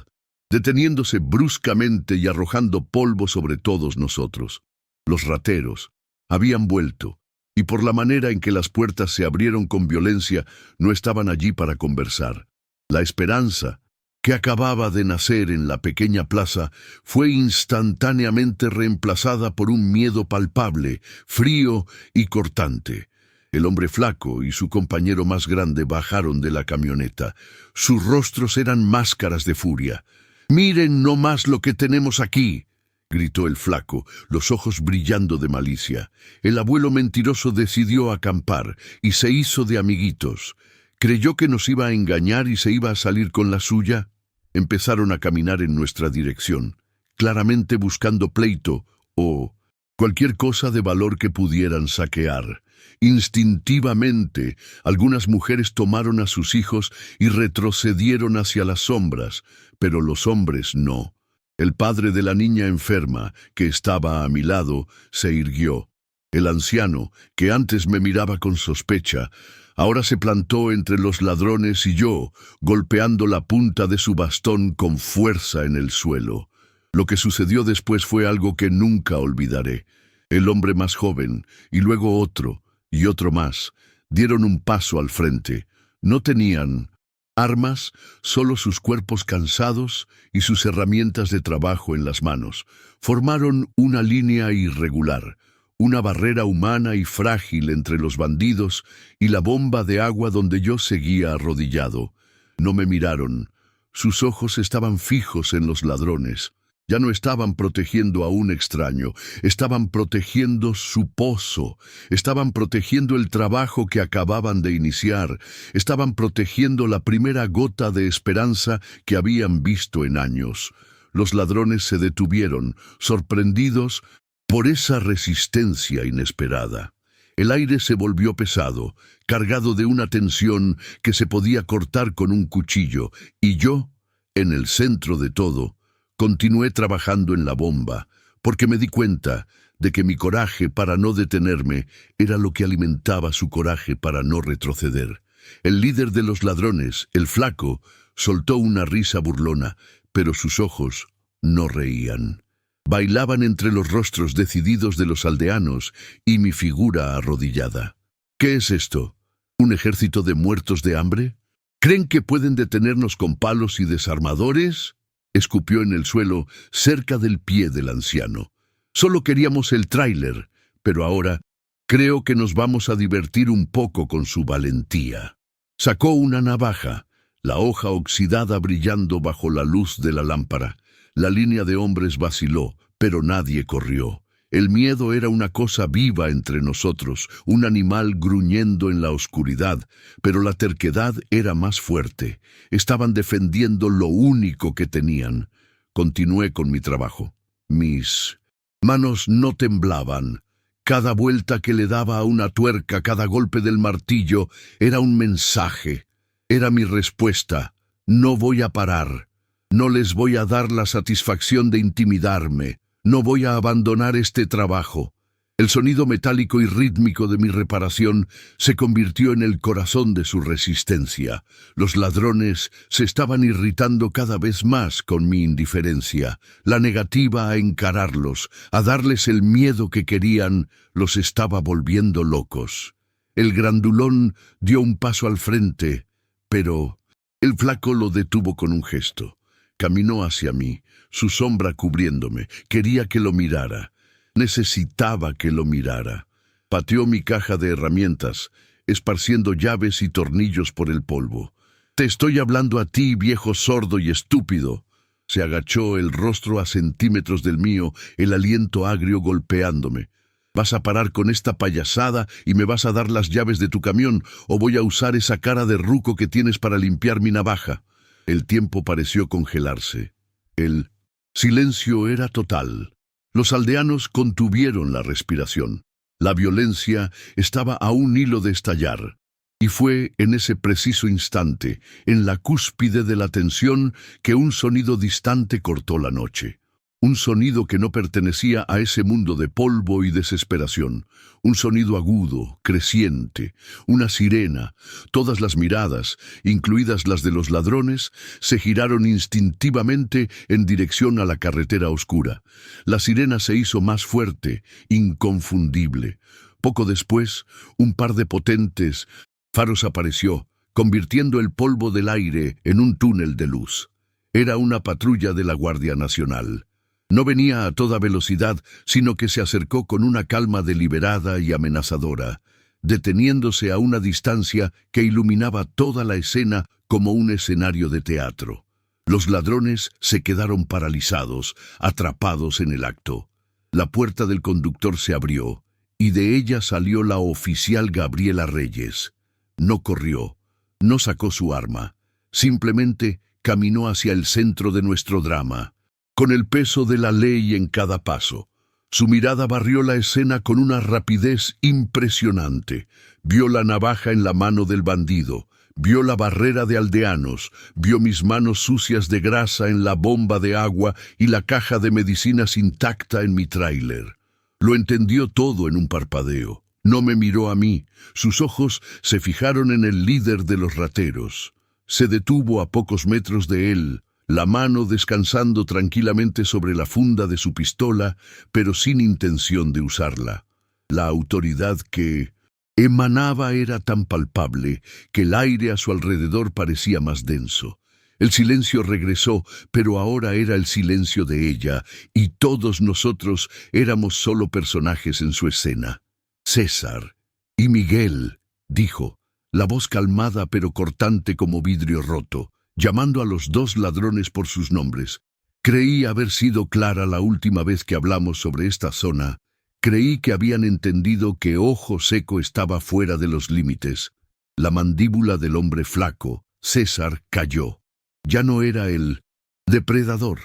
Speaker 1: deteniéndose bruscamente y arrojando polvo sobre todos nosotros. Los rateros habían vuelto, y por la manera en que las puertas se abrieron con violencia, no estaban allí para conversar. La esperanza que acababa de nacer en la pequeña plaza fue instantáneamente reemplazada por un miedo palpable, frío y cortante. El hombre flaco y su compañero más grande bajaron de la camioneta. Sus rostros eran máscaras de furia. «Miren no más lo que tenemos aquí», gritó el flaco, los ojos brillando de malicia. El abuelo mentiroso decidió acampar y se hizo de amiguitos. ¿Creyó que nos iba a engañar y se iba a salir con la suya? Empezaron a caminar en nuestra dirección, claramente buscando pleito o cualquier cosa de valor que pudieran saquear. Instintivamente, algunas mujeres tomaron a sus hijos y retrocedieron hacia las sombras, pero los hombres no. El padre de la niña enferma, que estaba a mi lado, se irguió. El anciano, que antes me miraba con sospecha, ahora se plantó entre los ladrones y yo, golpeando la punta de su bastón con fuerza en el suelo. Lo que sucedió después fue algo que nunca olvidaré. El hombre más joven, y luego otro, y otro más, dieron un paso al frente. No tenían armas, solo sus cuerpos cansados y sus herramientas de trabajo en las manos. Formaron una línea irregular, una barrera humana y frágil entre los bandidos y la bomba de agua donde yo seguía arrodillado. No me miraron. Sus ojos estaban fijos en los ladrones. Ya no estaban protegiendo a un extraño, estaban protegiendo su pozo, estaban protegiendo el trabajo que acababan de iniciar, estaban protegiendo la primera gota de esperanza que habían visto en años. Los ladrones se detuvieron, sorprendidos por esa resistencia inesperada. El aire se volvió pesado, cargado de una tensión que se podía cortar con un cuchillo, y yo, en el centro de todo, continué trabajando en la bomba, porque me di cuenta de que mi coraje para no detenerme era lo que alimentaba su coraje para no retroceder. El líder de los ladrones, el flaco, soltó una risa burlona, pero sus ojos no reían. Bailaban entre los rostros decididos de los aldeanos y mi figura arrodillada. ¿Qué es esto? ¿Un ejército de muertos de hambre? ¿Creen que pueden detenernos con palos y desarmadores?, escupió en el suelo cerca del pie del anciano. Solo queríamos el tráiler, pero ahora creo que nos vamos a divertir un poco con su valentía. Sacó una navaja, la hoja oxidada brillando bajo la luz de la lámpara. La línea de hombres vaciló, pero nadie corrió. El miedo era una cosa viva entre nosotros, un animal gruñendo en la oscuridad, pero la terquedad era más fuerte. Estaban defendiendo lo único que tenían. Continué con mi trabajo. Mis manos no temblaban. Cada vuelta que le daba a una tuerca, cada golpe del martillo, era un mensaje. Era mi respuesta. No voy a parar. No les voy a dar la satisfacción de intimidarme. No voy a abandonar este trabajo. El sonido metálico y rítmico de mi reparación se convirtió en el corazón de su resistencia. Los ladrones se estaban irritando cada vez más con mi indiferencia. La negativa a encararlos, a darles el miedo que querían, los estaba volviendo locos. El grandulón dio un paso al frente, pero el flaco lo detuvo con un gesto. Caminó hacia mí, su sombra cubriéndome. Quería que lo mirara. Necesitaba que lo mirara. Pateó mi caja de herramientas, esparciendo llaves y tornillos por el polvo. «Te estoy hablando a ti, viejo sordo y estúpido». Se agachó, el rostro a centímetros del mío, el aliento agrio golpeándome. «¿Vas a parar con esta payasada y me vas a dar las llaves de tu camión, o voy a usar esa cara de ruco que tienes para limpiar mi navaja?» El tiempo pareció congelarse. El silencio era total. Los aldeanos contuvieron la respiración. La violencia estaba a un hilo de estallar. Y fue en ese preciso instante, en la cúspide de la tensión, que un sonido distante cortó la noche. Un sonido que no pertenecía a ese mundo de polvo y desesperación. Un sonido agudo, creciente, una sirena. Todas las miradas, incluidas las de los ladrones, se giraron instintivamente en dirección a la carretera oscura. La sirena se hizo más fuerte, inconfundible. Poco después, un par de potentes faros apareció, convirtiendo el polvo del aire en un túnel de luz. Era una patrulla de la Guardia Nacional. No venía a toda velocidad, sino que se acercó con una calma deliberada y amenazadora, deteniéndose a una distancia que iluminaba toda la escena como un escenario de teatro. Los ladrones se quedaron paralizados, atrapados en el acto. La puerta del conductor se abrió, y de ella salió la oficial Gabriela Reyes. No corrió, no sacó su arma, simplemente caminó hacia el centro de nuestro drama, con el peso de la ley en cada paso. Su mirada barrió la escena con una rapidez impresionante. Vio la navaja en la mano del bandido, vio la barrera de aldeanos, vio mis manos sucias de grasa en la bomba de agua y la caja de medicinas intacta en mi tráiler. Lo entendió todo en un parpadeo. No me miró a mí. Sus ojos se fijaron en el líder de los rateros. Se detuvo a pocos metros de él, la mano descansando tranquilamente sobre la funda de su pistola, pero sin intención de usarla. La autoridad que emanaba era tan palpable que el aire a su alrededor parecía más denso. El silencio regresó, pero ahora era el silencio de ella, y todos nosotros éramos solo personajes en su escena. César y Miguel, dijo, la voz calmada pero cortante como vidrio roto, llamando a los dos ladrones por sus nombres. Creí haber sido clara la última vez que hablamos sobre esta zona. Creí que habían entendido que Ojo Seco estaba fuera de los límites. La mandíbula del hombre flaco, César, cayó. Ya no era el depredador,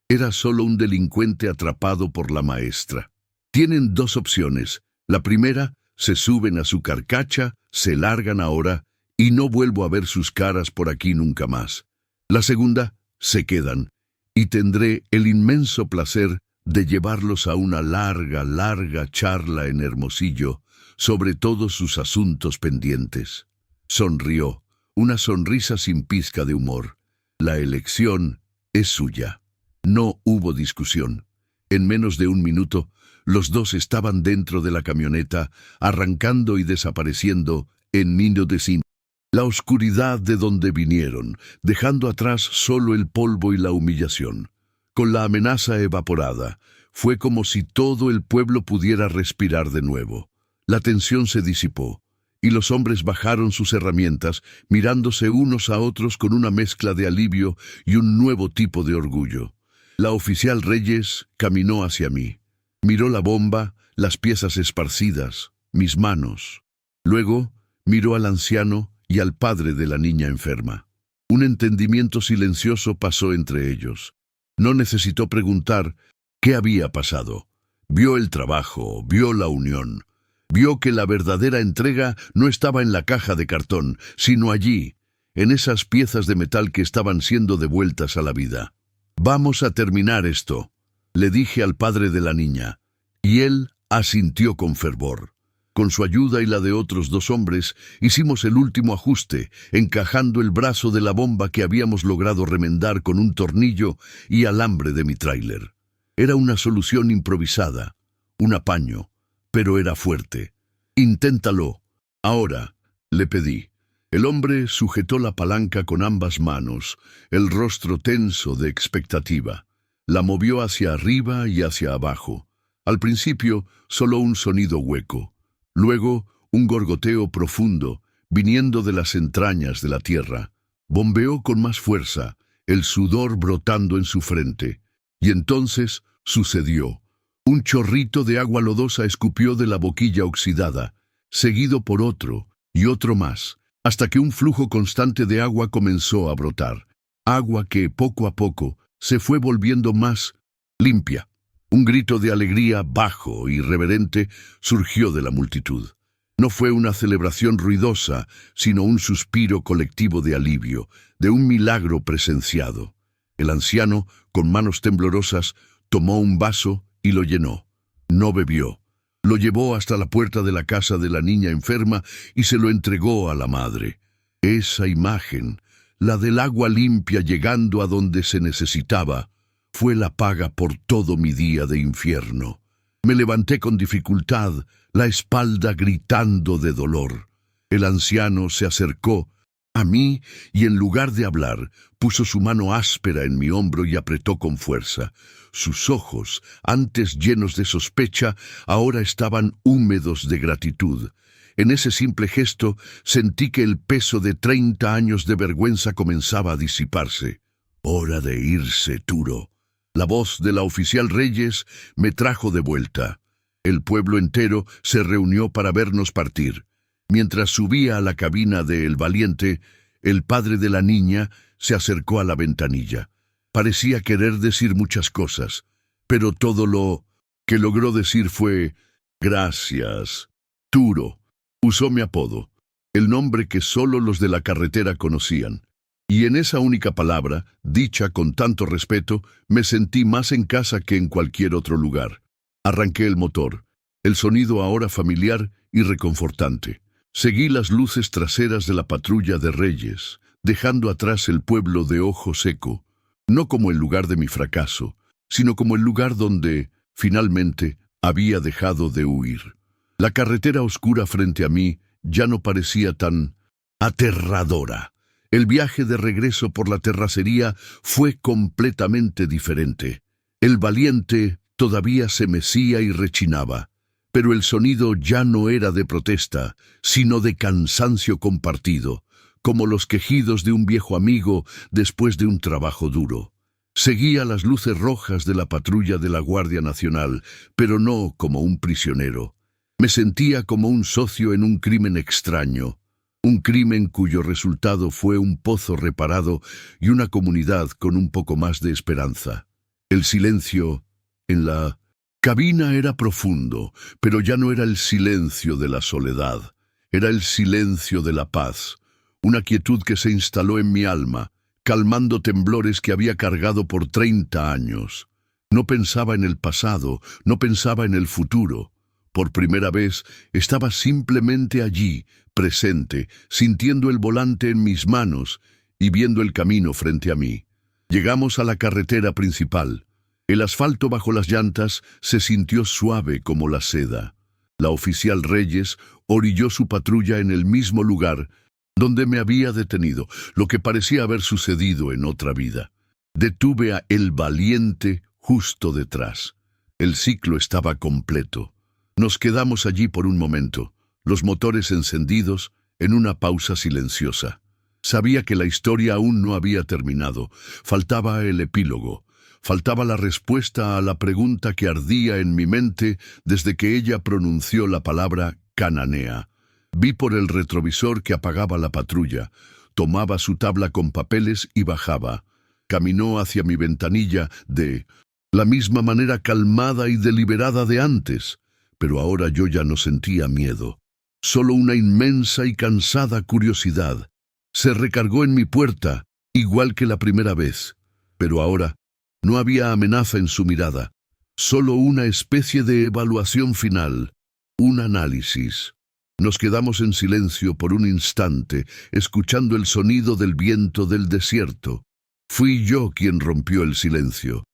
Speaker 1: era solo un delincuente atrapado por la maestra. Tienen dos opciones. La primera, se suben a su carcacha, se largan ahora, y no vuelvo a ver sus caras por aquí nunca más. La segunda, se quedan, y tendré el inmenso placer de llevarlos a una larga charla en Hermosillo sobre todos sus asuntos pendientes. Sonrió, una sonrisa sin pizca de humor. La elección es suya. No hubo discusión. En menos de un minuto, los dos estaban dentro de la camioneta, arrancando y desapareciendo en Mindodesín. La oscuridad de donde vinieron, dejando atrás solo el polvo y la humillación. Con la amenaza evaporada, fue como si todo el pueblo pudiera respirar de nuevo. La tensión se disipó, y los hombres bajaron sus herramientas, mirándose unos a otros con una mezcla de alivio y un nuevo tipo de orgullo. La oficial Reyes caminó hacia mí. Miró la bomba, las piezas esparcidas, mis manos. Luego miró al anciano y al padre de la niña enferma. Un entendimiento silencioso pasó entre ellos. No necesitó preguntar qué había pasado. Vio el trabajo, vio la unión. Vio que la verdadera entrega no estaba en la caja de cartón, sino allí, en esas piezas de metal que estaban siendo devueltas a la vida. «Vamos a terminar esto», le dije al padre de la niña, y él asintió con fervor. Con su ayuda y la de otros dos hombres, hicimos el último ajuste, encajando el brazo de la bomba que habíamos logrado remendar con un tornillo y alambre de mi tráiler. Era una solución improvisada, un apaño, pero era fuerte. «Inténtalo. Ahora», le pedí. El hombre sujetó la palanca con ambas manos, el rostro tenso de expectativa. La movió hacia arriba y hacia abajo. Al principio, solo un sonido hueco. Luego, un gorgoteo profundo, viniendo de las entrañas de la tierra. Bombeó con más fuerza, el sudor brotando en su frente. Y entonces sucedió. Un chorrito de agua lodosa escupió de la boquilla oxidada, seguido por otro y otro más, hasta que un flujo constante de agua comenzó a brotar. Agua que, poco a poco, se fue volviendo más limpia. Un grito de alegría bajo y reverente surgió de la multitud. No fue una celebración ruidosa, sino un suspiro colectivo de alivio, de un milagro presenciado. El anciano, con manos temblorosas, Tomó un vaso y lo llenó. No bebió. Lo llevó hasta la puerta de la casa de la niña enferma y se lo entregó a la madre. Esa imagen, la del agua limpia llegando a donde se necesitaba, fue la paga por todo mi día de infierno. Me levanté con dificultad, la espalda gritando de dolor. El anciano se acercó a mí y en lugar de hablar, puso su mano áspera en mi hombro y apretó con fuerza. Sus ojos, antes llenos de sospecha, ahora estaban húmedos de gratitud. En ese simple gesto sentí que el peso de 30 años de vergüenza comenzaba a disiparse. «Hora de irse, Turo». La voz de la oficial Reyes me trajo de vuelta. El pueblo entero se reunió para vernos partir. Mientras subía a la cabina de El Valiente, el padre de la niña se acercó a la ventanilla. Parecía querer decir muchas cosas, pero todo lo que logró decir fue «Gracias». Turo usó mi apodo, el nombre que solo los de la carretera conocían. Y en esa única palabra, dicha con tanto respeto, me sentí más en casa que en cualquier otro lugar. Arranqué el motor, el sonido ahora familiar y reconfortante. Seguí las luces traseras de la patrulla de Reyes, dejando atrás el pueblo de Ojo Seco, no como el lugar de mi fracaso, sino como el lugar donde, finalmente, había dejado de huir. La carretera oscura frente a mí ya no parecía tan aterradora. El viaje de regreso por la terracería fue completamente diferente. El Valiente todavía se mecía y rechinaba, pero el sonido ya no era de protesta, sino de cansancio compartido, como los quejidos de un viejo amigo después de un trabajo duro. Seguía las luces rojas de la patrulla de la Guardia Nacional, pero no como un prisionero. Me sentía como un socio en un crimen extraño. Un crimen cuyo resultado fue un pozo reparado y una comunidad con un poco más de esperanza. El silencio en la cabina era profundo, pero ya no era el silencio de la soledad. Era el silencio de la paz, una quietud que se instaló en mi alma, calmando temblores que había cargado por 30 años. No pensaba en el pasado, no pensaba en el futuro. Por primera vez estaba simplemente allí, presente, sintiendo el volante en mis manos y viendo el camino frente a mí. Llegamos a la carretera principal. El asfalto bajo las llantas se sintió suave como la seda. La oficial Reyes orilló su patrulla en el mismo lugar donde me había detenido, lo que parecía haber sucedido en otra vida. Detuve a El Valiente justo detrás. El ciclo estaba completo. Nos quedamos allí por un momento, los motores encendidos, en una pausa silenciosa. Sabía que la historia aún no había terminado. Faltaba el epílogo. Faltaba la respuesta a la pregunta que ardía en mi mente desde que ella pronunció la palabra cananea. Vi por el retrovisor que apagaba la patrulla, tomaba su tabla con papeles y bajaba. Caminó hacia mi ventanilla de la misma manera calmada y deliberada de antes. Pero ahora yo ya no sentía miedo, solo una inmensa y cansada curiosidad. Se recargó en mi puerta, igual que la primera vez, pero ahora no había amenaza en su mirada, solo una especie de evaluación final, un análisis. Nos quedamos en silencio por un instante, escuchando el sonido del viento del desierto. Fui yo quien rompió el silencio.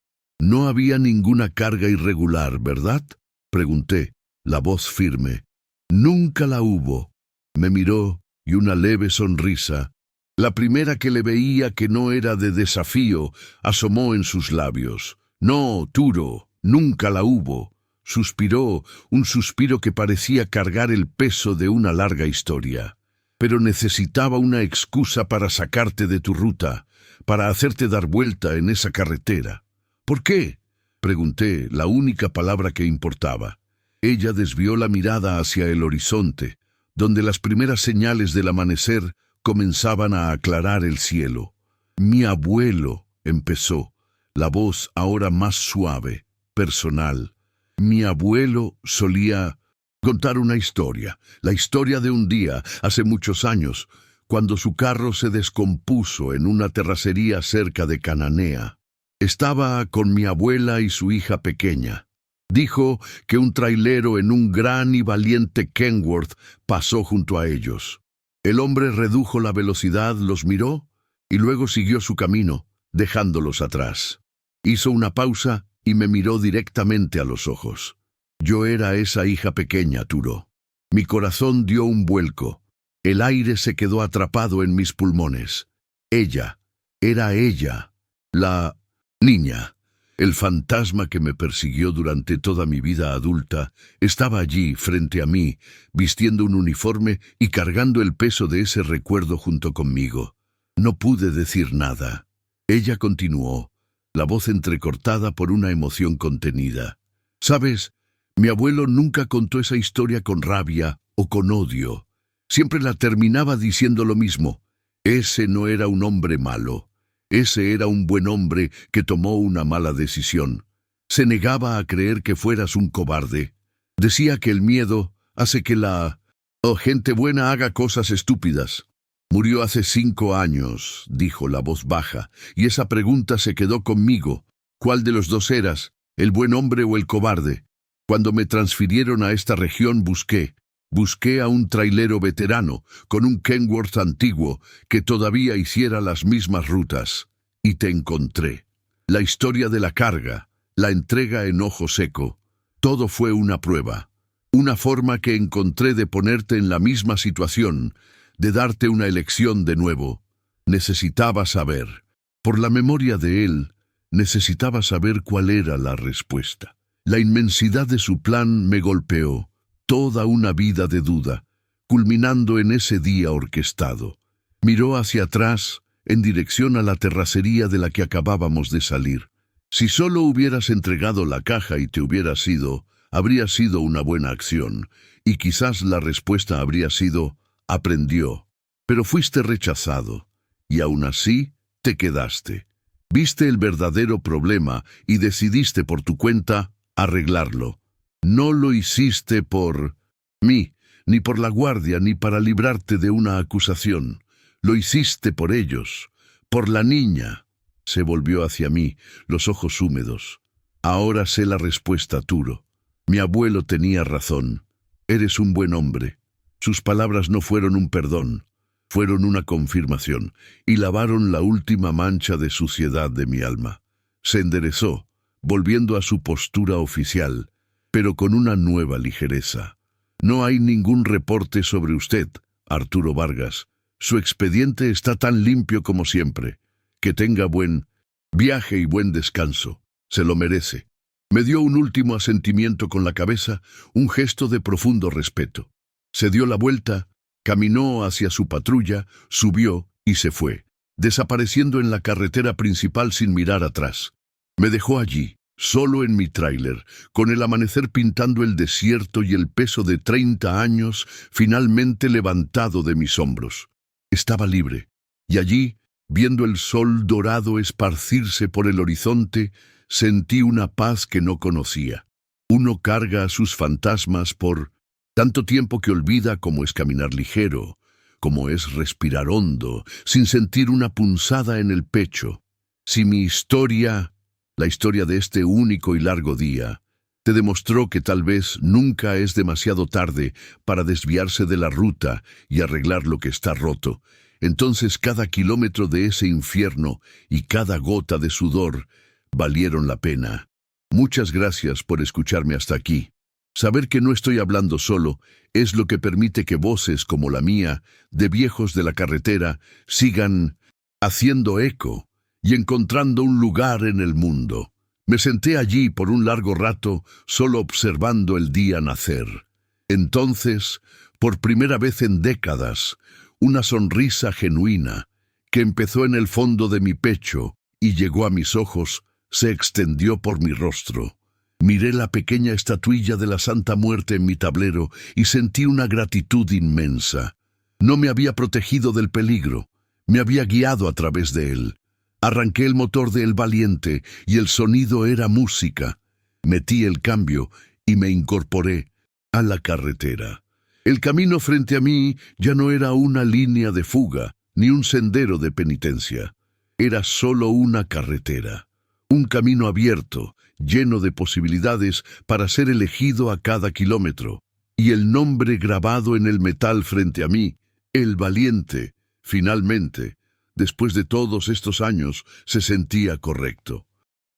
Speaker 1: No había ninguna carga irregular, ¿verdad?, pregunté, la voz firme. Nunca la hubo. Me miró y una leve sonrisa, la primera que le veía que no era de desafío, asomó en sus labios. No, Turo, nunca la hubo. Suspiró, un suspiro que parecía cargar el peso de una larga historia. Pero necesitaba una excusa para sacarte de tu ruta, para hacerte dar vuelta en esa carretera. ¿Por qué?, pregunté, la única palabra que importaba. Ella desvió la mirada hacia el horizonte, donde las primeras señales del amanecer comenzaban a aclarar el cielo. Mi abuelo, empezó, la voz ahora más suave, personal. Mi abuelo solía contar una historia, la historia de un día, hace muchos años, cuando su carro se descompuso en una terracería cerca de Cananea. Estaba con mi abuela y su hija pequeña. Dijo que un trailero en un gran y valiente Kenworth pasó junto a ellos. El hombre redujo la velocidad, los miró y luego siguió su camino, dejándolos atrás. Hizo una pausa y me miró directamente a los ojos. Yo era esa hija pequeña, Turo. Mi corazón dio un vuelco. El aire se quedó atrapado en mis pulmones. Ella, era ella, la niña. El fantasma que me persiguió durante toda mi vida adulta estaba allí, frente a mí, vistiendo un uniforme y cargando el peso de ese recuerdo junto conmigo. No pude decir nada. Ella continuó, la voz entrecortada por una emoción contenida. ¿Sabes? Mi abuelo nunca contó esa historia con rabia o con odio. Siempre la terminaba diciendo lo mismo. Ese no era un hombre malo. Ese era un buen hombre que tomó una mala decisión. Se negaba a creer que fueras un cobarde. Decía que el miedo hace que la gente buena haga cosas estúpidas. Murió hace 5 años, dijo la voz baja, y esa pregunta se quedó conmigo. ¿Cuál de los dos eras, el buen hombre o el cobarde? Cuando me transfirieron a esta región busqué a un trailero veterano con un Kenworth antiguo que todavía hiciera las mismas rutas. Y te encontré. La historia de la carga, la entrega en ojo seco, todo fue una prueba. Una forma que encontré de ponerte en la misma situación, de darte una elección de nuevo. Necesitaba saber. Por la memoria de él, necesitaba saber cuál era la respuesta. La inmensidad de su plan me golpeó. Toda una vida de duda, culminando en ese día orquestado. Miró hacia atrás, en dirección a la terracería de la que acabábamos de salir. Si solo hubieras entregado la caja y te hubieras ido, habría sido una buena acción, y quizás la respuesta habría sido, aprendió. Pero fuiste rechazado, y aún así te quedaste. Viste el verdadero problema y decidiste por tu cuenta arreglarlo. No lo hiciste por mí, ni por la guardia, ni para librarte de una acusación. Lo hiciste por ellos, por la niña. Se volvió hacia mí, los ojos húmedos. Ahora sé la respuesta, Turo. Mi abuelo tenía razón. Eres un buen hombre. Sus palabras no fueron un perdón, fueron una confirmación, y lavaron la última mancha de suciedad de mi alma. Se enderezó, volviendo a su postura oficial, pero con una nueva ligereza. No hay ningún reporte sobre usted, Arturo Vargas. Su expediente está tan limpio como siempre. Que tenga buen viaje y buen descanso. Se lo merece. Me dio un último asentimiento con la cabeza, un gesto de profundo respeto. Se dio la vuelta, caminó hacia su patrulla, subió y se fue, desapareciendo en la carretera principal sin mirar atrás. Me dejó allí, solo en mi tráiler, con el amanecer pintando el desierto y el peso de 30 años finalmente levantado de mis hombros. Estaba libre, y allí, viendo el sol dorado esparcirse por el horizonte, sentí una paz que no conocía. Uno carga a sus fantasmas por tanto tiempo que olvida cómo es caminar ligero, cómo es respirar hondo, sin sentir una punzada en el pecho. Si mi historia, la historia de este único y largo día, te demostró que tal vez nunca es demasiado tarde para desviarse de la ruta y arreglar lo que está roto, entonces cada kilómetro de ese infierno y cada gota de sudor valieron la pena. Muchas gracias por escucharme hasta aquí. Saber que no estoy hablando solo es lo que permite que voces como la mía, de viejos de la carretera, sigan haciendo eco y encontrando un lugar en el mundo. Me senté allí por un largo rato, solo observando el día nacer. Entonces, por primera vez en décadas, una sonrisa genuina, que empezó en el fondo de mi pecho y llegó a mis ojos, se extendió por mi rostro. Miré la pequeña estatuilla de la Santa Muerte en mi tablero y sentí una gratitud inmensa. No me había protegido del peligro, me había guiado a través de él. Arranqué el motor de El Valiente y el sonido era música. Metí el cambio y me incorporé a la carretera. El camino frente a mí ya no era una línea de fuga, ni un sendero de penitencia. Era solo una carretera. Un camino abierto, lleno de posibilidades para ser elegido a cada kilómetro. Y el nombre grabado en el metal frente a mí, el valiente, finalmente, después de todos estos años, se sentía correcto.